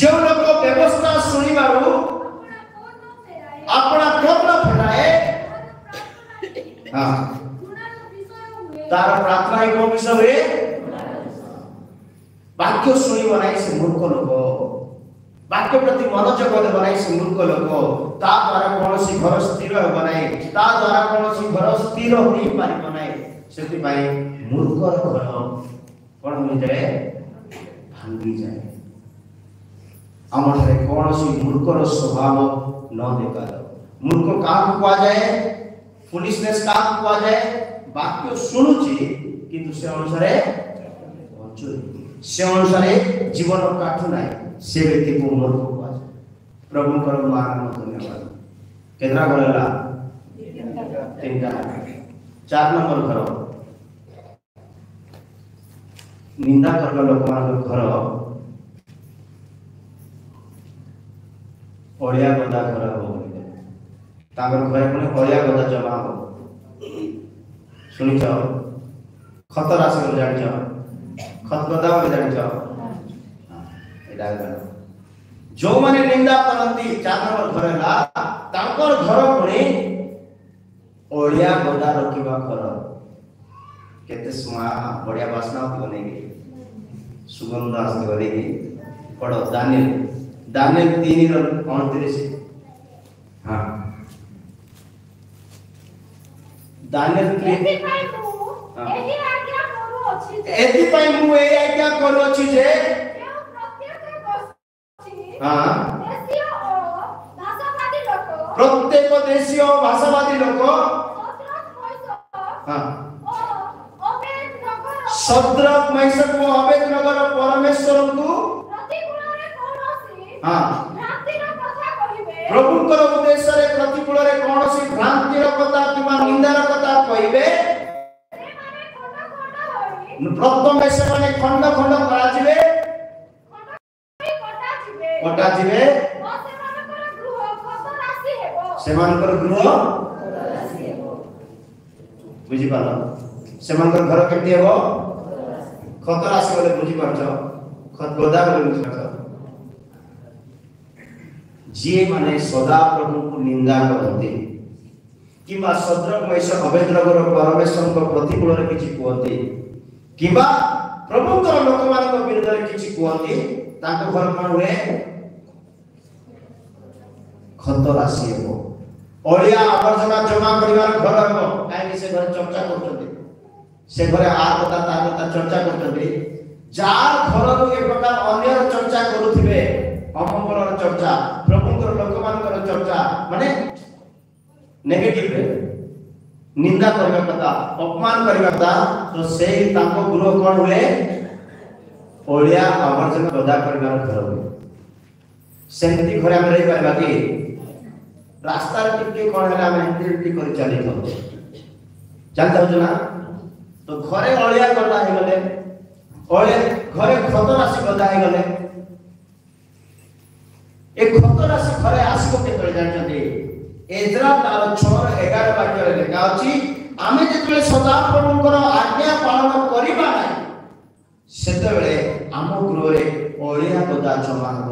जो लोग व्यवस्था सुनिबारु अपना कोन फेराए हां तार प्रार्थना ही को विषय है वाक्य सुनी बनाई से मूर्ख लोक वाक्य प्रति मनोयोग दे बनाई से मूर्ख लोक ता द्वारा कोनोसी घर स्थिर हो बनाई ता द्वारा कोनोसी घर स्थिर होई पारि बनाई सेति भाई मूर्ख घर कोन हो जाए भांगी जाए हमरे कोनोसी मूर्खर स्वभाव न देखा मूर्ख का को जाए फुलिशनेस का को जाए वाक्य सुनुची किंतु से अनुसार जीवन काटू ना से व्यक्ति को मूर्ख को प्रभु कर मान धन्यवाद केन्द्रा गलेला तीनटा 4 नंबर घर निंदा करला लोक मान घर ओडिया गदा घर हो तागर घर पुणे ओडिया गदा जमा हो सुनी जाओ खतर आसे जान जाओ खत गदा हो जान जाओ एडा जो माने निंदा करंती 4 नंबर घरला ताकर घर पुणे ओडिया गदा रखिबा घर केते सुमा बढ़िया वासना बनेगी सुगंध आसे बनेगी पढ़ो दानियल 3:29 हां दानियल 3 एति पई मु ए आज्ञा करू अछि जे हां प्रत्येक देशीय भाषावादी लोक हां ସଦ୍ରକ୍ ମେଷକ ଓ ଅବେଦନଗୋର ପରମେଶ୍ୱରଙ୍କୁ ପ୍ରତିକୂଳରେ କୌଣସି ହଁ ଭ୍ରାନ୍ତିର କଥା କହିବେ ପ୍ରଭୁଙ୍କର ଉଦ୍ଦେଶ୍ୟରେ ପ୍ରତିକୂଳରେ କୌଣସି ଭ୍ରାନ୍ତିର କଥା କିମ୍ବା ନିନ୍ଦାର କଥା କହିବେ ସେମାନେ ଖଣ୍ଡ ଖଣ୍ଡ ହୋଇ ପ୍ରଥମେ ସେମାନେ ଖଣ୍ଡ ଖଣ୍ଡ କରାଯିବେ କଟାଯିବେ ଓ ସେମାନଙ୍କର ଗୃହ ଖତରାଶି ହେବ ସେମାନଙ୍କର ଗୃହ ବୁଝିପାରିଲ ସେମାନଙ୍କର ଘର କେମିତି ହେବ ଖତରାଶି ବୋଲେ ବୁଝିପାରୁଛ ଗଦା ବୋଲେ ବୁଝିପାରୁଛ ଯିଏ ମାନେ ସଦା ପ୍ରଭୁଙ୍କୁ ନିନ୍ଦା କରନ୍ତି କିମ୍ବା ସଦ୍ରକ୍ ମେଷକ ଅବେଦନଗୋର ପରମେଶ୍ୱରଙ୍କ ପ୍ରତିକୂଳରେ କିଛି କୁହନ୍ତି କିମ୍ବା ପ୍ରଭୁଙ୍କର ଲୋକମାନଙ୍କ ବିରୁଦ୍ଧରେ କିଛି କୁହନ୍ତି ତାଙ୍କ ଘର କ'ଣ ହୁଏ ଖତରାଶି ହେବ ଅଳିଆ ଆବର୍ଜନା ଜମା କରିବାର ଘର ହେବ କାହିଁକି ସେ ଘରେ ଚର୍ଚ୍ଚା କରୁଛନ୍ତି ସେ ଘରେ ଆ କଥା ତା କଥା ଚର୍ଚ୍ଚା କରୁଛନ୍ତି ଯାର ଘରରୁ ଏ ପ୍ରକାର ଅନ୍ୟର ଚର୍ଚ୍ଚା କରୁଥିବେ ଅମଙ୍ଗଳର ଚର୍ଚ୍ଚା ପ୍ରଭୁଙ୍କର ଲୋକମାନଙ୍କର ଚର୍ଚ୍ଚା ମାନେ ନେଗେଟିଭ ନିନ୍ଦା କରିବା କଥା ଅପମାନ କରିବା କଥା ତ ସେଇ ତାଙ୍କ ଗୃହ କ'ଣ ହୁଏ ଅଳିଆ ଆବର୍ଜନା ଗଦା କରିବାର ଘର ହୁଏ ସେମିତି ଘରେ ଆମେ ରହିପାରିବା କି ରାସ୍ତାରେ ଟିକେ କ'ଣ ହେଲେ ଆମେ ଏମିତି କରି ଚାଲିଥାଉ ଚାଲିଥାଉଛୁ ନା ତ ଘରେ ଅଳିଆ ଗଦା ହେଇଗଲେ ଘରେ ଖତରାଶି ଗଦା ହେଇଗଲେ ଏ ଖତରାଶି ଘରେ ଆସିବ କେତେବେଳେ ଜାଣିଛନ୍ତି ଏଜ୍ରା ତାର 6:11 ବାକ୍ୟରେ ଲେଖା ଅଛି ଆମେ ଯେତେବେଳେ ସଦାପ୍ରଭୁଙ୍କର ଆଜ୍ଞା ପାଳନ କରିବା ନାହିଁ ସେତେବେଳେ ଆମ ଗୃହରେ ଅଳିଆ ଗଦା ଜମା ହେବ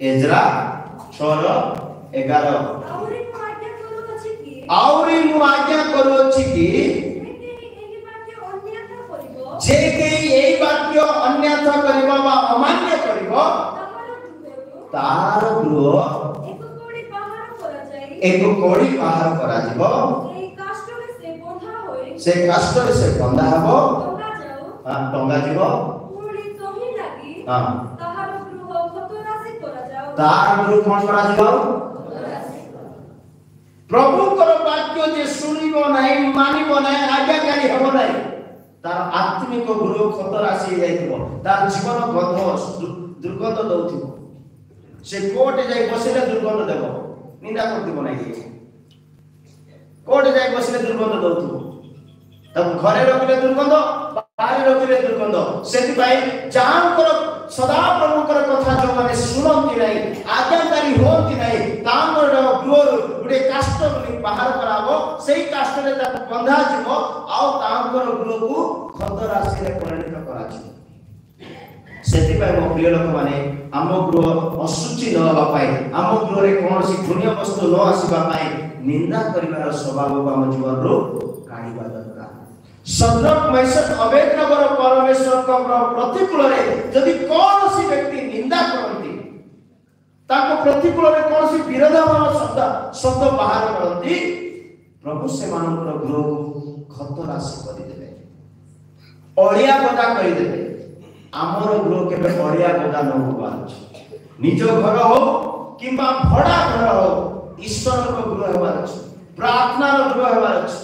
ଏଜ୍ରା 6:11 ଆହୁରି ମୁଁ ଆଜ୍ଞା କରୁଅଛି କି ଯେ କେହି ଏହି ବାକ୍ୟ ଅନ୍ୟଥା କରିବ ବା ଅମାନ୍ୟ କରିବ ତାର ଗୃହ ଏକ କୋଡ଼ି ବାହାର କରାଯିବ ସେ କାଷ୍ଟରେ ସେ ବନ୍ଧା ହେବ ଟଙ୍ଗା ଯିବ ତାର ଗୃହ କ'ଣ କରାଯିବ ପ୍ରଭୁଙ୍କର ବାକ୍ୟ ଯେ ଶୁଣିବ ନାହିଁ ମାନିବ ନାହିଁ ଆଜ୍ଞାକାରୀ ହେବ ନାହିଁ ତାର ଆତ୍ମିକ ଗୃହ ଖତରାଶି ହେଇଯାଇଥିବ ତାର ଜୀବନ ଗନ୍ଧ ଦୁର୍ଗନ୍ଧ ଦଉଥିବ ସେ କୋର୍ଟে ଯାଇ ବସିଲେ ଦୁର୍ଗନ୍ଧ ଦେବ ନିନ୍ଦା କରୁଥିବ ନାହିଁ କୋର୍ଟে ଯାଇ ବସିଲେ ଦୁର୍ଗନ୍ଧ ଦଉଥିବ ତାକୁ ଘରେ ରଖିଲେ ଦୁର୍ଗନ୍ଧ ବାହାରେ ରଖିଲେ ଦୁର୍ଗନ୍ଧ ସେଥିପାଇଁ ଯାହାଙ୍କର ସଦାପ୍ରଭୁଙ୍କର କଥା ଯେଉଁମାନେ ଶୁଣନ୍ତି ନାହିଁ ଆଜ୍ଞାକାରୀ ହୁଅନ୍ତି ନାହିଁ ତାଙ୍କର ଗୃହରୁ ଗୋଟେ କାଷ୍ଟ ବାହାର କରାହବ ସେଇ କାଷ୍ଟରେ ତାକୁ ବନ୍ଧାଯିବ ଆଉ ତାଙ୍କର ଗୃହକୁ ଖତରାଶିରେ ପରିଣତ କରାଯିବ ସେଥିପାଇଁ ମୋ ପ୍ରିୟ ଲୋକମାନେ ଆମ ଗୃହ ଅଶୁଚି ନ ହେବା ପାଇଁ ଆମ ଗୃହରେ କୌଣସି ପୁଣ୍ୟ ବସ୍ତୁ ନ ଆସିବା ପାଇଁ ନିନ୍ଦା କରିବାର ସ୍ୱଭାବକୁ ଆମ ଜୀବନରୁ କାଢ଼ିବା ଦରକାର ସଦ୍ରକ୍ ମେଷକ ଅବେଦନଗୋର ପରମେଶ୍ୱରଙ୍କ ପ୍ରତିକୂଳରେ ଯଦି କୌଣସି ବ୍ୟକ୍ତି ନିନ୍ଦା କରନ୍ତି ତାଙ୍କ ପ୍ରତିକୂଳରେ କୌଣସି ବିରୋଧାଭାବ ଶବ୍ଦ ବାହାର କରନ୍ତି ପ୍ରଭୁ ସେମାନଙ୍କର ଗୃହକୁ ଖତରାଶି କରିଦେବେ ଅଳିଆ ଗଦା କରିଦେବେ ଆମର ଗୃହ କେବେ ଅଳିଆ ଗଦା ନ ହେବାର ଅଛି ନିଜ ଘର ହଉ କିମ୍ବା ଭଡ଼ା ଘର ହଉ ଈଶ୍ୱରଙ୍କ ଗୃହ ହେବାର ଅଛି ପ୍ରାର୍ଥନାର ଗୃହ ହେବାର ଅଛି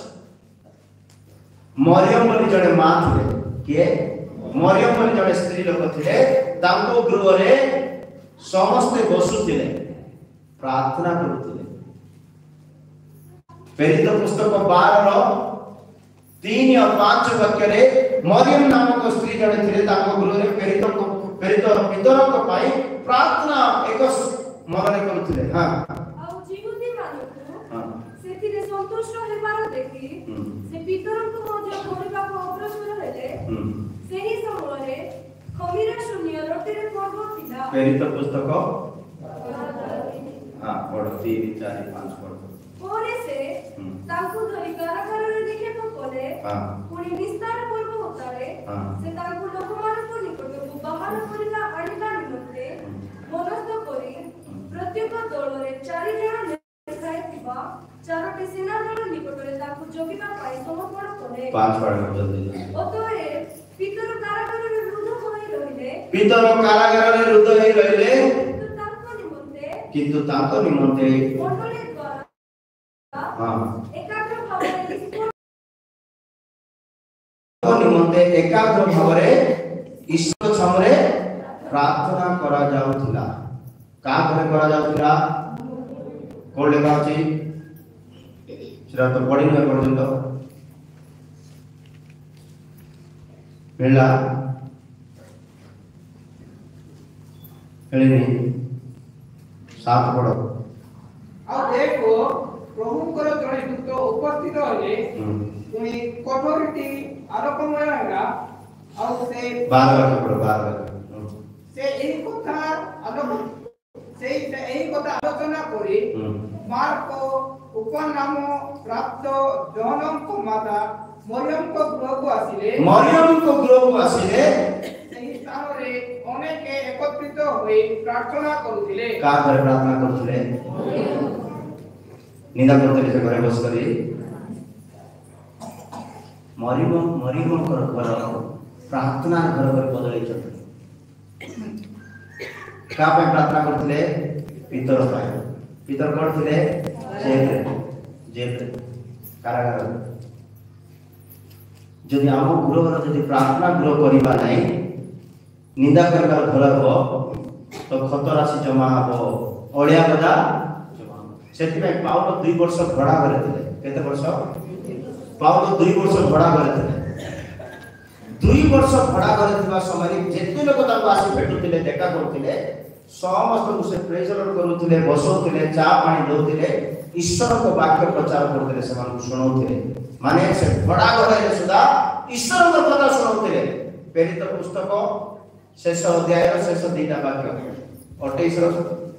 ମରିୟମ ବୋଲି ଜଣେ ମା ଥିଲେ କିଏ ମରିୟମ ବୋଲି ଜଣେ ସ୍ତ୍ରୀ ଲୋକ ଥିଲେ ତାଙ୍କ ଗୃହରେ ସମସ୍ତେ ବସୁଥିଲେ ପ୍ରାର୍ଥନା କରୁଥିଲେ ପ୍ରେରିତ ପୁସ୍ତକ 12:3 ଆଉ 5 ବାକ୍ୟରେ ମରିୟମ ନାମକ ସ୍ତ୍ରୀ ଜଣେ ଥିଲେ ତାଙ୍କ ଗୃହରେ ପ୍ରେରିତ ପିତରଙ୍କ ପାଇଁ ପ୍ରାର୍ଥନା ଏକ ମନରେ କରୁଥିଲେ ଆଉ ଯୀହୁଦୀମାନଙ୍କୁ ସେଥିରେ ସନ୍ତୁଷ୍ଟ ହେବାର ଦେଖି ସେ ପିତରଙ୍କୁ ମଧ୍ୟ କରିବାକୁ ଅଗ୍ରସର ହେଲେ ସେହି ସମୟରେ ଖମିର ଶୂନ୍ୟ ରୋଟିରେ ପର୍ବ ଥିଲା ପ୍ରେରିତ ପୁସ୍ତକ ପଢ 3, 4, 5 ପଢ ପରେ ସେ ତାଙ୍କୁ ଧରି କାରାଗାରରେ ନିକ୍ଷେପ କଲେ ପୁଣି ନିସ୍ତାର ପର୍ବ ଉତ୍ତାରେ ସେ ତାଙ୍କୁ ଲୋକମାନଙ୍କ ନିକଟକୁ ବାହାର କରିବା ଆଣିବା ନିମନ୍ତେ ମନସ୍ଥ କରି ପ୍ରତ୍ୟେକ ଦଳରେ 4 ଜଣ ଲେଖାଏଁ ଥିବା 4ଟି ସେନା ଦଳ ନିକଟରେ ତାଙ୍କୁ ଜଗିବା ପାଇଁ ସମର୍ପଣ କଲେ 5 ପଢ ଜଲ୍ଦି ଅତଏବ ପିତର କାରାଗାରରେ ରୁଦ୍ଧ ହୋଇ ରହିଲେ କିନ୍ତୁ ତାଙ୍କ ନିମନ୍ତେ ମଣ୍ଡଳୀ ଦ୍ୱାରା ଏକାଗ୍ର ଭାବରେ ईश्वर छमरे प्रार्थना करा जाउथिला का घरे करा जाउथिला कोड लेखा अछि सेटा तो पढि न पर्यंत मिला हेलिनी सात पढ़ो ଆଉ ଦେଖ ପ୍ରଭୁଙ୍କର ଜଣେ ଦୂତ ଉପସ୍ଥିତ ହେଲେ ପୁଣି କୋଠରୀଟି ଆଲୋକମୟ ହେଲା ଆଉ ସେ 12 ପଢो 12 ସେ ଏହି କଥା ଆଲୋଚନା କରି ମାର୍କ ଉପନାମ ପ୍ରାପ୍ତ ଜହନଙ୍କ ମାତା ମରିୟମଙ୍କ ଗୃହକୁ ଆସିଲେ ସେହି ସ୍ଥାନରେ ଅନେକ ଏକତ୍ରିତ ହୋଇ ପ୍ରାର୍ଥନା କରୁଥିଲେ का घरे प्रार्थना करथले निंदा करथले से घरे बस करी मरियम कर प्रार्थना घर घर बदलै छथि का पे प्रार्थना करथले पितर करथले जेल कारागार जदि आम गृह जदि प्रार्थना गृह करिबा नाही निंदा करबार घर हो तो खत राशि जमा हो ओलिया गदा सेति में पाउलो 2 वर्ष भड़ा करे थे केते वर्ष पाउलो 2 वर्ष भड़ा करे थे 2 वर्ष भड़ा करे थिबा समय जेते लोक ताको आसी भेटुतिले देखा करथिले समस्त को से प्रेजर करूतिले बसौतिले चा पानी दउतिले ईश्वर को वाक्य प्रचार करथिले समान को सुनाउतिले माने से भड़ा घरे सुदा ईश्वर को कथा सुनाउतिले प्रेरित पुस्तक शेष अध्याय शेष 2टा वाक्य 28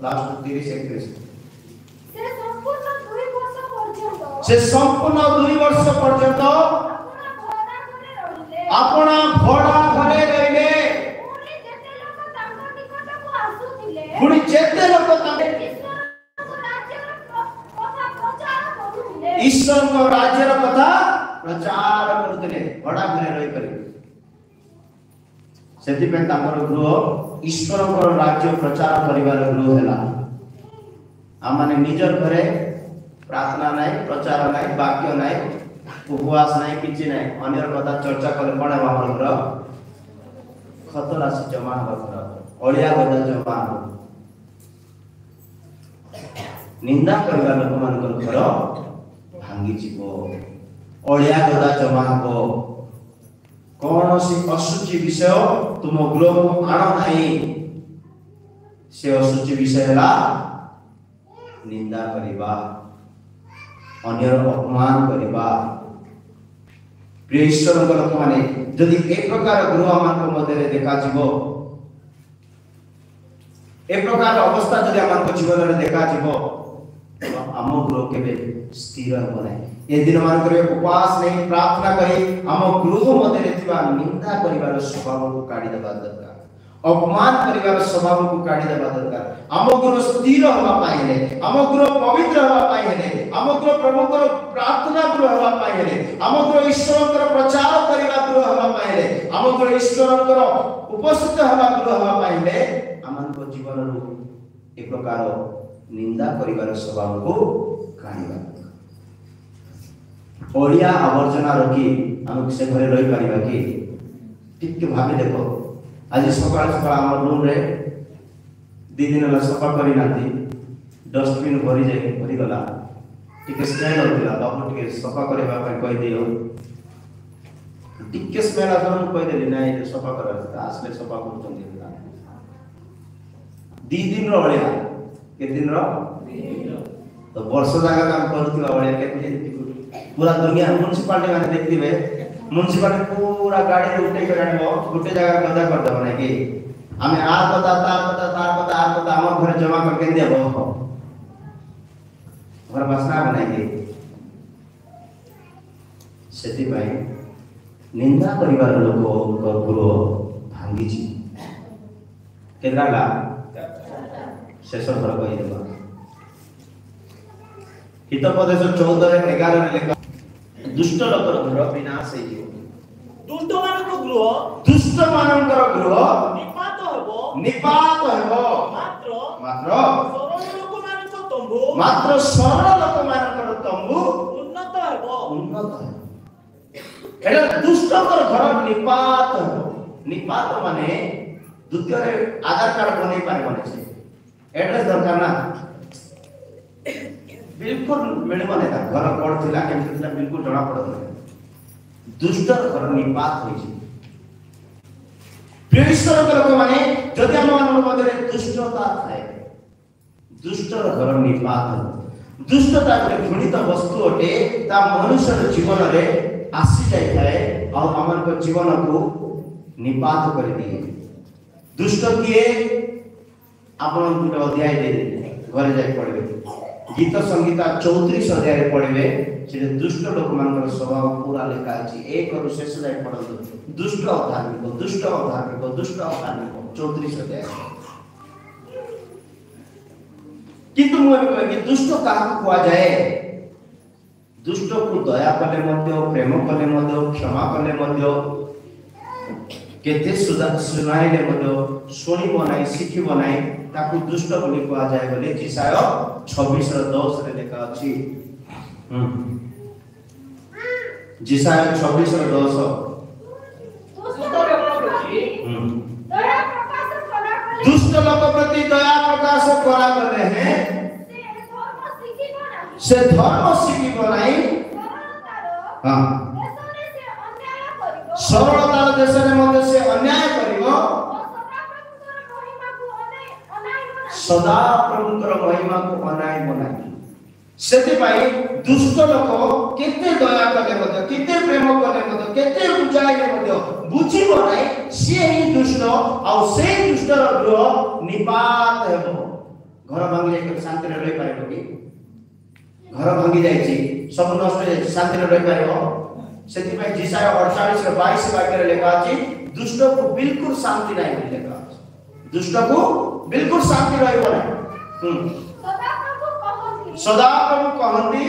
लास्ट 30 31 से संपूर्ण 2 वर्ष पर्यंत अपना भड़ा घरे रहिले पुणी जेते लोक ईश्वर को राज्य रो कथा प्रचार करथिले भड़ा घरे रहि करी सेति पे तांकर गृह ईश्वर को राज्य प्रचार करिवार गृह हैला आ माने निजर घरे प्रार्थना नाही प्रचार नाही वाक्य नाही उपवास नाही किछि नाही अन्यर कथा चर्चा करे कोन हमर घर खत राशि जमा हो घर ओलिया गदा जमा हो निंदा करबा लोक मानकर घर भांगी जीवो ओलिया गदा जमा हो कौन सी अशुचि विषय तुम गृह को आण नहीं से अशुचि विषय है निंदा करिबा अन्यर अपमान करिबा प्रिय ईश्वर लोक माने यदि एक प्रकार गृह मान मध्य देखा जीवो एक प्रकार अवस्था यदि आम जीवन में देखा जीवो आम गृह केबे स्थिर हो नहीं ए दिन मान करे उपवास नहीं प्रार्थना करी आम गृह मध्य निंदा करिवार स्वभाव को काढी देबा दरकार अपमान करिवार स्वभाव को काढी देबा दरकार आम गृह स्थिर होबा पाई हेले आम गृह पवित्र होबा पाई हेले आम गृह प्रभु को प्रार्थना गृह होबा पाई हेले आम गृह ईश्वर को प्रचार करिवा गृह होबा पाई हेले आम गृह ईश्वर को उपस्थित होबा गृह होबा पाई हेले आमन को जीवन रो एक प्रकार निंदा करिवार स्वभाव को काढीबा ओलिया आवर्जना रखी हम से घरे रही पारिबा कि ठीक भाबी देखो आज सकाळ सकाळ हमर रूम रे 2 दिन ला सफा करी नाती डस्टबिन भरी जाय भरी गला ठीक स्मेल होतिला बाबू ठीक सफा करबा पे कहि दियो ठीक स्मेल आदम कहि देली नाही जे सफा करबा आसले सफा करतन दिला 2 दिन रो ओलिया के दिन रो तो वर्ष जागा काम करथिला ओलिया के पूरा दुनिया म्युनिसिपालिटी माने देखिबे म्युनिसिपालिटी पूरा गाड़ी उठे के आनबो गुटे जगह गदा कर दबो नै कि हमें आर पता तार पता हम घर जमा करके देबो घर बसना बनाएंगे सेति भाई निंदा परिवार लोक को गृह भांगी छी केदाला शेष घर कहि देबा हितोपदेश 14 11 रे लिखा दुष्ट लोकर घर विनाश हे दुष्ट मानक गृह निपात हेबो मात्र सरल लोक मानकर तंबू उन्नत हेबो एटा दुष्ट कर घर निपात निपात माने द्वितीय आधार कार्ड बनै पारिबने छै एड्रेस दरकार ना बिल्कुल मिलबो नै घर कोड थिला केमति थिला बिल्कुल जणा पड़ो दुष्ट घर निपात होई छै प्रेषर लोक माने जदि हम मध्य दुष्टता थाए दुष्ट घर निपात दुष्टता घृणित वस्तु अटे ता मनुष्य जीवन रे आसी जाय थाए और हमन को जीवन को निपात कर दिए दुष्ट किए आपण गुटे अध्याय दे घरे जाय पड़बे गीत संगीता 34 अध्याय पढ़बे से दुष्ट लोक मानकर स्वभाव पूरा लिखा अछि एक और शेष जाय पड़ल दुष्ट अधार्मिक 34 अध्याय किंतु मोर कि दुष्ट काहा कुआ जाए दुष्ट को दया कले मध्य प्रेम कले मध्य क्षमा कले मध्य केते सुनाइले मध्य सुनी बनाई शिखी बनाई ताकू दुष्ट बोली कुआ जाए बोले जिसाय 26:10 रे लिखा अछि जिसाय 26:10 दुष्ट लोक प्रति दया प्रकाश करा करले हैं से धर्म शिखी बनाई हां सरलतार देश रे मध्य से अन्याय करिवो सदा प्रभुकर महिमा को अनाय बनाई सेति पाई दुष्ट लोक केते दया कले मध्य केते प्रेम कले मध्य केते बुझाइले मध्य बुझी बनाई से ही दुष्ट आ से दुष्ट रो निपात हेबो घर भांगी जाय शांति रे रहि पाइबो कि घर भांगी जाय छी सब नष्ट जाय शांति रे रहि पाइबो सेति पाई जिसाय 48:22 वाक्य रे लिखा अछि दुष्ट को बिल्कुल शांति नहीं मिलेगा दुष्ट को बिल्कुल शांति रहइबो नै सदा प्रभु कहंती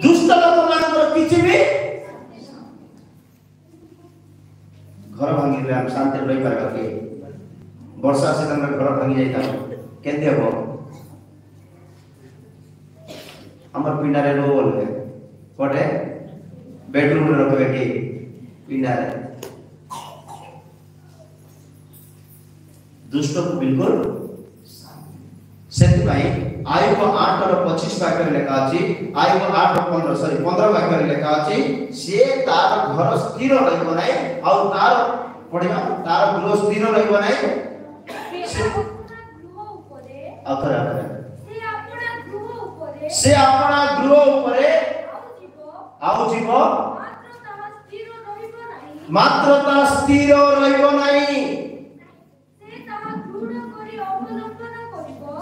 दुष्ट लोक मानकर किछि भी घर भांगी रे हम शांति रहि पारबा के वर्षा से घर भांगी जाइता केते हो हमर पिंडा रे लो बोले कोटे बेडरूम रे रखबे के पिंडा रे दुष्ट को बिल्कुल सेति भाई आयुब 8:25 वाक्य लिखा अछि आयुब 8:15 वाक्य लिखा अछि से तार घर स्थिर रहइबो नै आ तार पढिबा तार गृह स्थिर रहइबो नै से अपना गृह ऊपर आउ जीव मात्र ता स्थिर रहइबो नै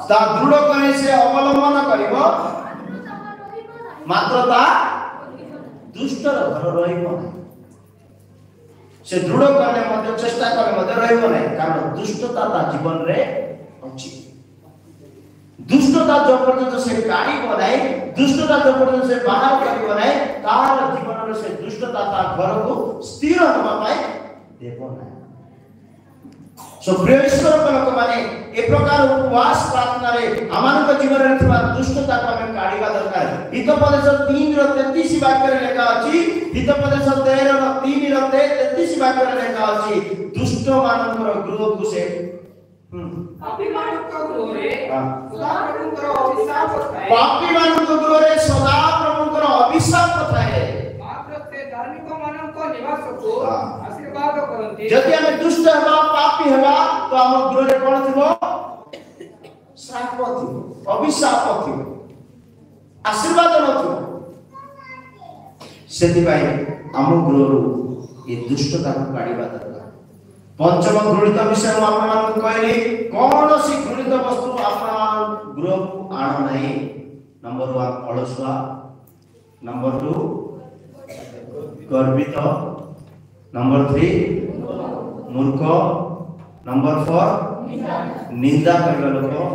ता दृढ़ करे से अवलंबन करिवो मात्र ता दुष्ट घर रहिबो से दृढ़ करने मध्य चेष्टा करे मध्य रहिबो नै कारण दुष्टता ता जीवन रे अछि दुष्टता जो पर्यंत से काढ़ी बनाई दुष्टता जो पर्यंत से बाहर करी बनाई तार जीवन रे से दुष्टता ता घर को स्थिर होबा पाए देबो नै सो प्रेषर लोक माने ए प्रकार उपवास प्रार्थना रे अमान को जीवन रे थवा दुष्टता को हम काढीबा दरकार हितोपदेश 3:33 वाक्य रे लेखा अछि हितोपदेश 13:3-33 वाक्य रे लेखा अछि दुष्ट मानकर गृह को से पापी मानकर गृह रे सदा प्रभुकर अभिशाप थाए पापी मानकर गृह रे सदा प्रभुकर अभिशाप थाए मात्र से धार्मिक मानक निवास को आशीर्वाद करंती जदि हम दुष्ट हेबा पापी हेबा तो हम गृह रे कोन थिबो श्राप थिबो अभिशाप थिबो आशीर्वाद न थिबो सेति भाई हम गृह रो ये दुष्टता को काढीबा दरकार पंचम घृणित विषय हम आपन को कहली कोन सी घृणित वस्तु आपन गृह को आनो नहीं नंबर 1 अलसुआ नंबर 2 गर्वित नंबर 3 मूर्ख नंबर 4 निंदा करबा लोक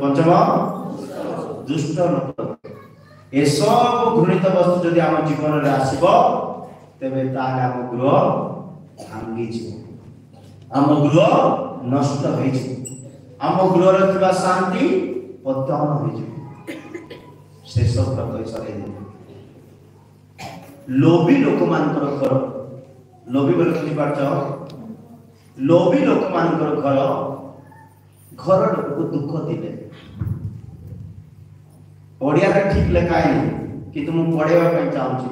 पंचम दुष्ट लोक ए सब घृणित वस्तु जदि हम जीवन रे आसीबो तबे ताहा हम गृह भांगी छी हम गृह नष्ट होई छी हम गृह रे थिबा शांति पतन होई छी शेष प्रकय सरे लोभी लोक मानकर घर लोभी बोले बुझी पारछ लोभी लोक मानकर घर घर लोक को दुख दिले ओडिया रे ठीक लिखा है कि तुम पढ़ेवा पे चाहूची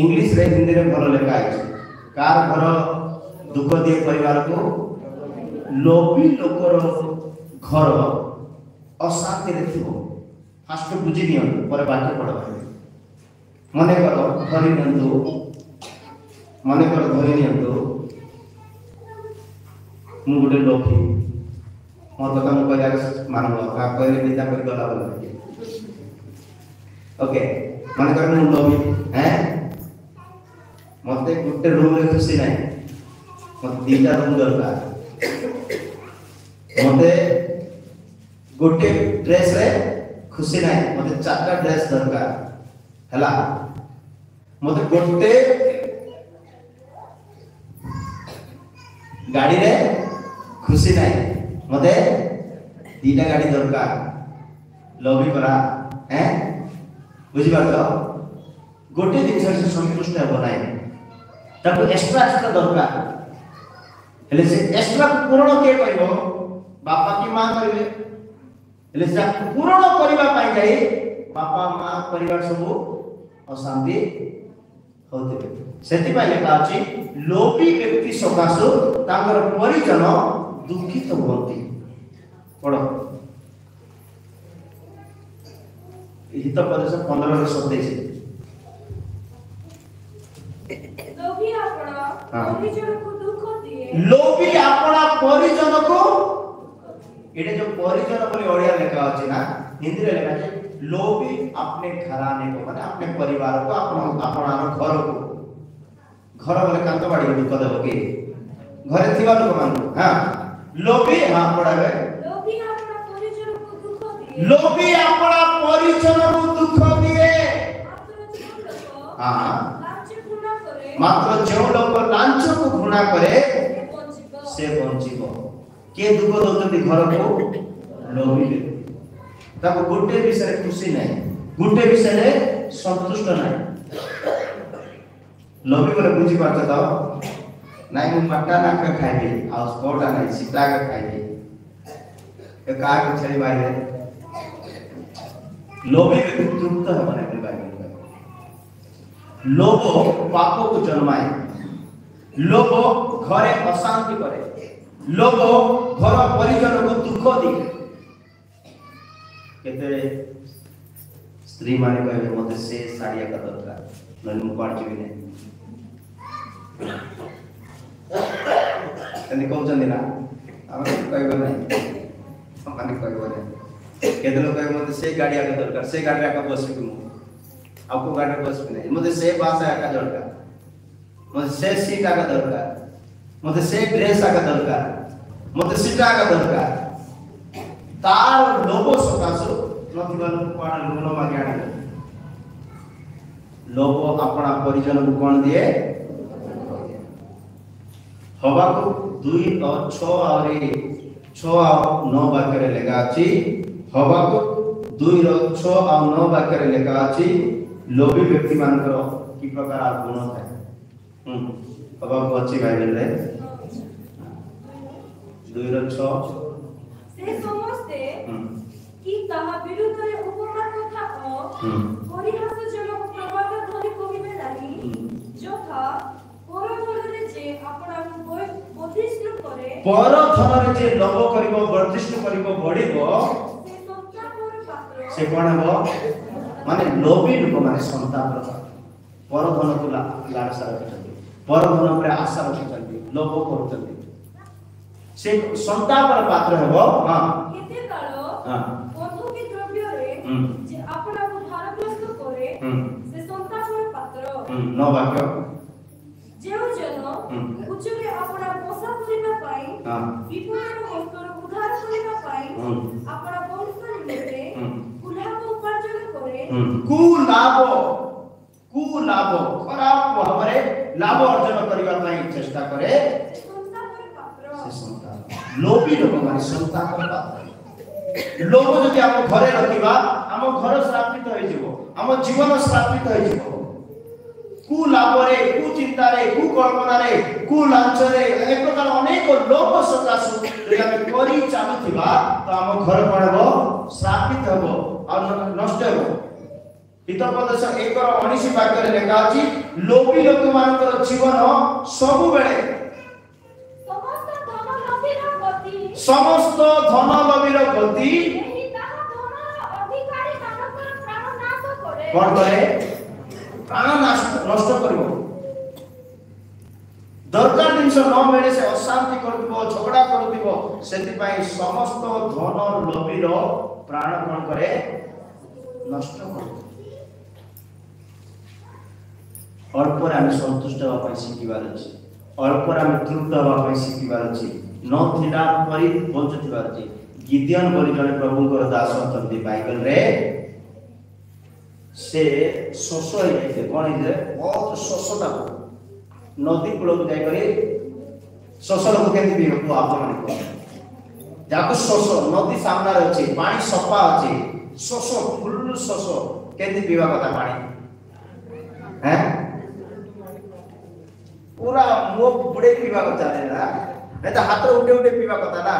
इंग्लिश रे हिंदी रे भलो लिखा है कार घर दुख दिए परिवार को लोभी लोकर घर अशांति रे थिबो फास्ट बुझी नियो पर बाकी पढ़ो मने करो धरि नियंतु मने करो धरि नियंतु मु गुटे लोभी मोर कथा मु कहला मानबो का कहले निदा कर गला बोल ओके मने कर मु लोभी हैं मते गुटे रूम रे खुशी नाही मते दीटा रूम दरकार मते गोटे ड्रेस रे खुशी नाही मते चारटा ड्रेस दरकार हला मते गोटे गाड़ी रे खुशी नाही मते दीटा गाड़ी दरकार लोभी करा हैं बुझी पारछो गोटे दिन से संतुष्ट हो नाही ताको एक्स्ट्रा दरकार हेले से एक्स्ट्रा पूर्ण के करबो बापा की मां करबे हेले से पूर्ण करबा पाई जाई बापा मां परिवार सब अशांति होते सेति पाई लेखा अछि लोभी व्यक्ति सकाशो तांकर परिजन दुखित होती पढ़ो हित प्रदेश 15 रे 27 लोभी अपना परिजन को दुख दिए लोभी अपना परिजन को एटे जो परिजन बोले ओडिया लिखा अछि ना हिंदी रे लिखा छै लोभी अपने घराने को माने अपने परिवार को अपना घर को घर बोले कांत बाड़ी दुख देबो के घरे थिबा लोक मान हां लोभी हां पड़ावे लोभी अपना परिजन को दुख दिए लोभी अपना परिजन को दुख दिए हां मात्र जो लोक लांच को घृणा करे से बंचिबो के दुख दउतती घर को लोभी ताको गुटे विषय खुशी नाही गुटे विषय रे संतुष्ट नाही लोभी बोले बुझी पाछ त नाही मु पट्टा ना का खाइबे आ स्कोटा नाही सीता का खाइबे ए का के छली बारे लोभी व्यक्ति तृप्त है माने अपने बारे लोभ पाप को जन्माए लोभ घरे अशांति करे लोभ घर परिजन को दुख दिए केते स्त्री माने कहबे मते से साड़िया का दरकार नली मु पाड़ जीवी नै तने कहउछन ना हम कहबे नै माने कहबे नै केते लोग कहबे मते से गाड़िया का दरकार से गाड़िया का बसबे मु आपको गाड़ी बसबे नै मते से बास का दरकार मते से सीट का दरकार मते से ड्रेस का दरकार मते सीटा का दरकार तार लोभ सकाशो नथिबा लोक पाण लुण मागे आने लोभ अपना परिजन को कोन दिए हवा को 2 और 6 और 6 और 9 वाक्य लेखा अछि हवा को 2 और 6 और 9 वाक्य लेखा अछि लोभी व्यक्ति मानकर की प्रकार गुण है हवा को अच्छी बाइबल रे 2 और 6 से समस्ते कि ताहा विरुद्धरे उपमा कथा परिहासजनक प्रवाद धरि कहिबे नाही যথা পরধনরে যে আপনাকে বর্ধিষ্ণু করে পরধনরে যে লোভ করিব বর্ধিষ্ণু করিব বড়িব সে সন্তাপর পাত্র সে কোন হবো মানে লোভী লোক মানে সন্তাপর পরধন को लालसा रखते পরধন উপরে आशा रखते लोभ करते से संतापर पात्र हेबो हां केते काल हां बंधु की द्रव्य रे जे आपनाको भारग्रस्त करे से संतापर पात्र नो वाक्य जेउ जन उच्चके आपना पोषा करिबा पाई हां विपुलर वस्त्र उद्धार करिबा पाई आपना वंश निमित्ते कुलाभ उपार्जन करे कुलाभ खराब भाबरे लाभ अर्जन करिबा पाई चेष्टा करे संतापर पात्र से संतान लोभी लोक माने संतापर पात्र लोभ जदि हम घरे रखिबा हम घर श्रापित होई जिवो हम जीवन श्रापित होई जिवो कुलाभरे कुचिंतारे कुकल्पनारे कुलांचरे एक प्रकार अनेक लोभ सकाशु जदि आमे करि चालुथिबा तो आम घर कोन हेबो श्रापित हेबो आ नष्ट हेबो। हितोपदेश 1:19 वाक्य रे लेखा अछि लोभी लोक मानकर जीवन सब बेले समस्त धन लोभीर गति कौन करे प्राण नष्ट करिवो। दरकार जिनस न मिले से अशांति करदिबो झगड़ा करदिबो सेति पई समस्त धन लोभीर प्राण कौन करे नष्ट करे। अल्प रे आमे संतुष्ट होबा पई शिखिबार अछि अल्प रे आमे तृप्त होबा पई शिखिबार अछि न थिला परि बंचुथिबार अछि। गिदियन बोली जने प्रभुଙ୍କର दास अछंती बाइबल रे से शोष हो जाए कौन है बहुत शोषता नदी कूल को जाकर शोष लोग केमती पीबे आप माने जाको शोष नदी सामने अच्छे पानी सफा अच्छे शोष फुल शोष केमती पीवा कथा पानी हैं पूरा मुंह बुड़े पीवा कथा ना नहीं तो हाथ उठे उठे पीवा कथा ना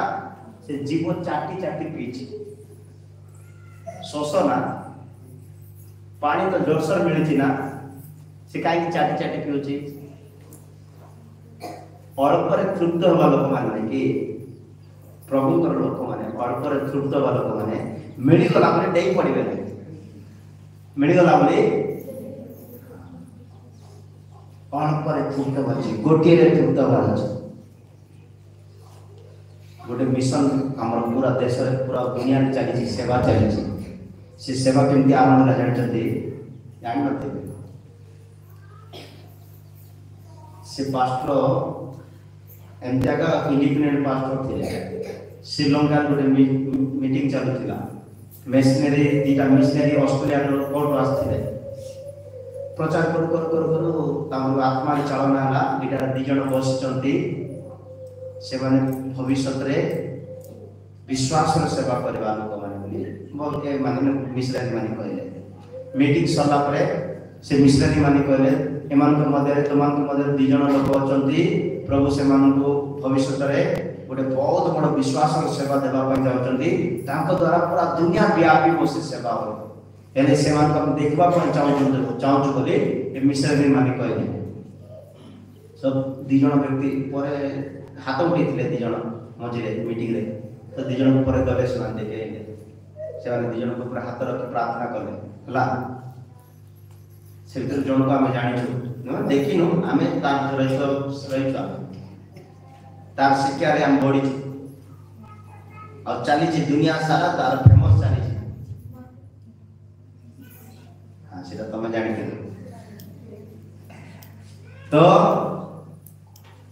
से जीव चाटी चाटी पीछे शोष ना पानी तो जोरसर मिलुची ना से काई चाटी चाटी पिउची अल्प रे तृप्त होबा लोक माने कि प्रभु कर लोक माने अल्प रे तृप्त होबा लोक माने मिली गला माने डेई पड़िबे नै मिली गला माने अल्प रे तृप्त होबा गोटे रे तृप्त होबा अछि। गोटे मिशन हमर पूरा देश रे पूरा दुनिया रे चली सेवा चली से सेवा केमती आरंभ ला जानते जान नथे से पास्टर एम जगह इंडिपेंडेंट पास्टर थे श्रीलंका गोटे मीटिंग चालू थिला मिशनरी दीटा मिशनरी ऑस्ट्रेलिया रो कोर्ट आस्थिले प्रचार कर तामर आत्मा रे चालना हला दीटा दी जण बसिचंती से माने भविष्य रे विश्वास रे सेवा करबा लोक माने बहुत के माने मिशनरी माने कहले मीटिंग सरला परे से मिशनरी माने कहले एमान के मध्य तमान के मध्य दी जण लोक अछंती प्रभु से मान को भविष्य रे गोटे बहुत बड़ विश्वास रे सेवा देबा पई जाउचंती तांको द्वारा पूरा दुनिया व्यापी मोसे सेवा हो एने से मान को देखबा पई चाहू बोली ए मिशनरी माने कहले सब दी जण व्यक्ति परे हाथ उठैथिले दी जण मझिरे मीटिंग रे तो दी जण परे दले सुनान देखे से दी जण को पूरा हाथ रखि प्रार्थना करले हला से भीतर जण को हमें जानिछु न देखिनु हमें तार रहितो तार शिक्षा रे हम बढी और चली छी दुनिया सारा तार फेमस चली छी हां सेटा तमे जानि के तो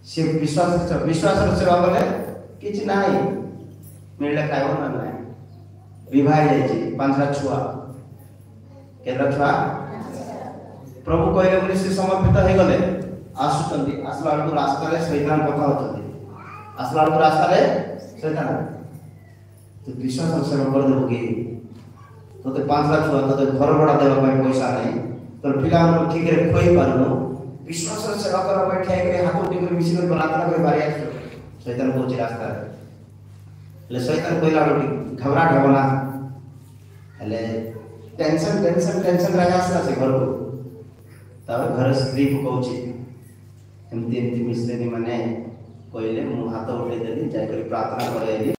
से विश्वास से बोले किछ नाही मिलले खाइबो ना नाही विवाह जाय छी पांचटा छुआ केरा छुआ प्रभु कहले बोले से समर्पित हे गले आसुचंदी आसला को रास्ता रे शैतान कथा होचंदी आसला को रास्ता रे शैतान तो विश्वास से कर देबो कि तोते पांचटा छुआ तोते घर भड़ा देबा पई पैसा नहीं तो पिला हम ठीक रे खोई पारनो विश्वास से सेवा करबा पई ठेक रे हाथ उठी कर मिशन प्रार्थना कर बारी आछो शैतान को रास्ता ले शैतान कहला घबराहट होना हले टेंशन रहा से घर को तब घर स्त्री को कहूची एमती मिश्रेणी माने कहले मु हाथ उठे देली जाय कर प्रार्थना करे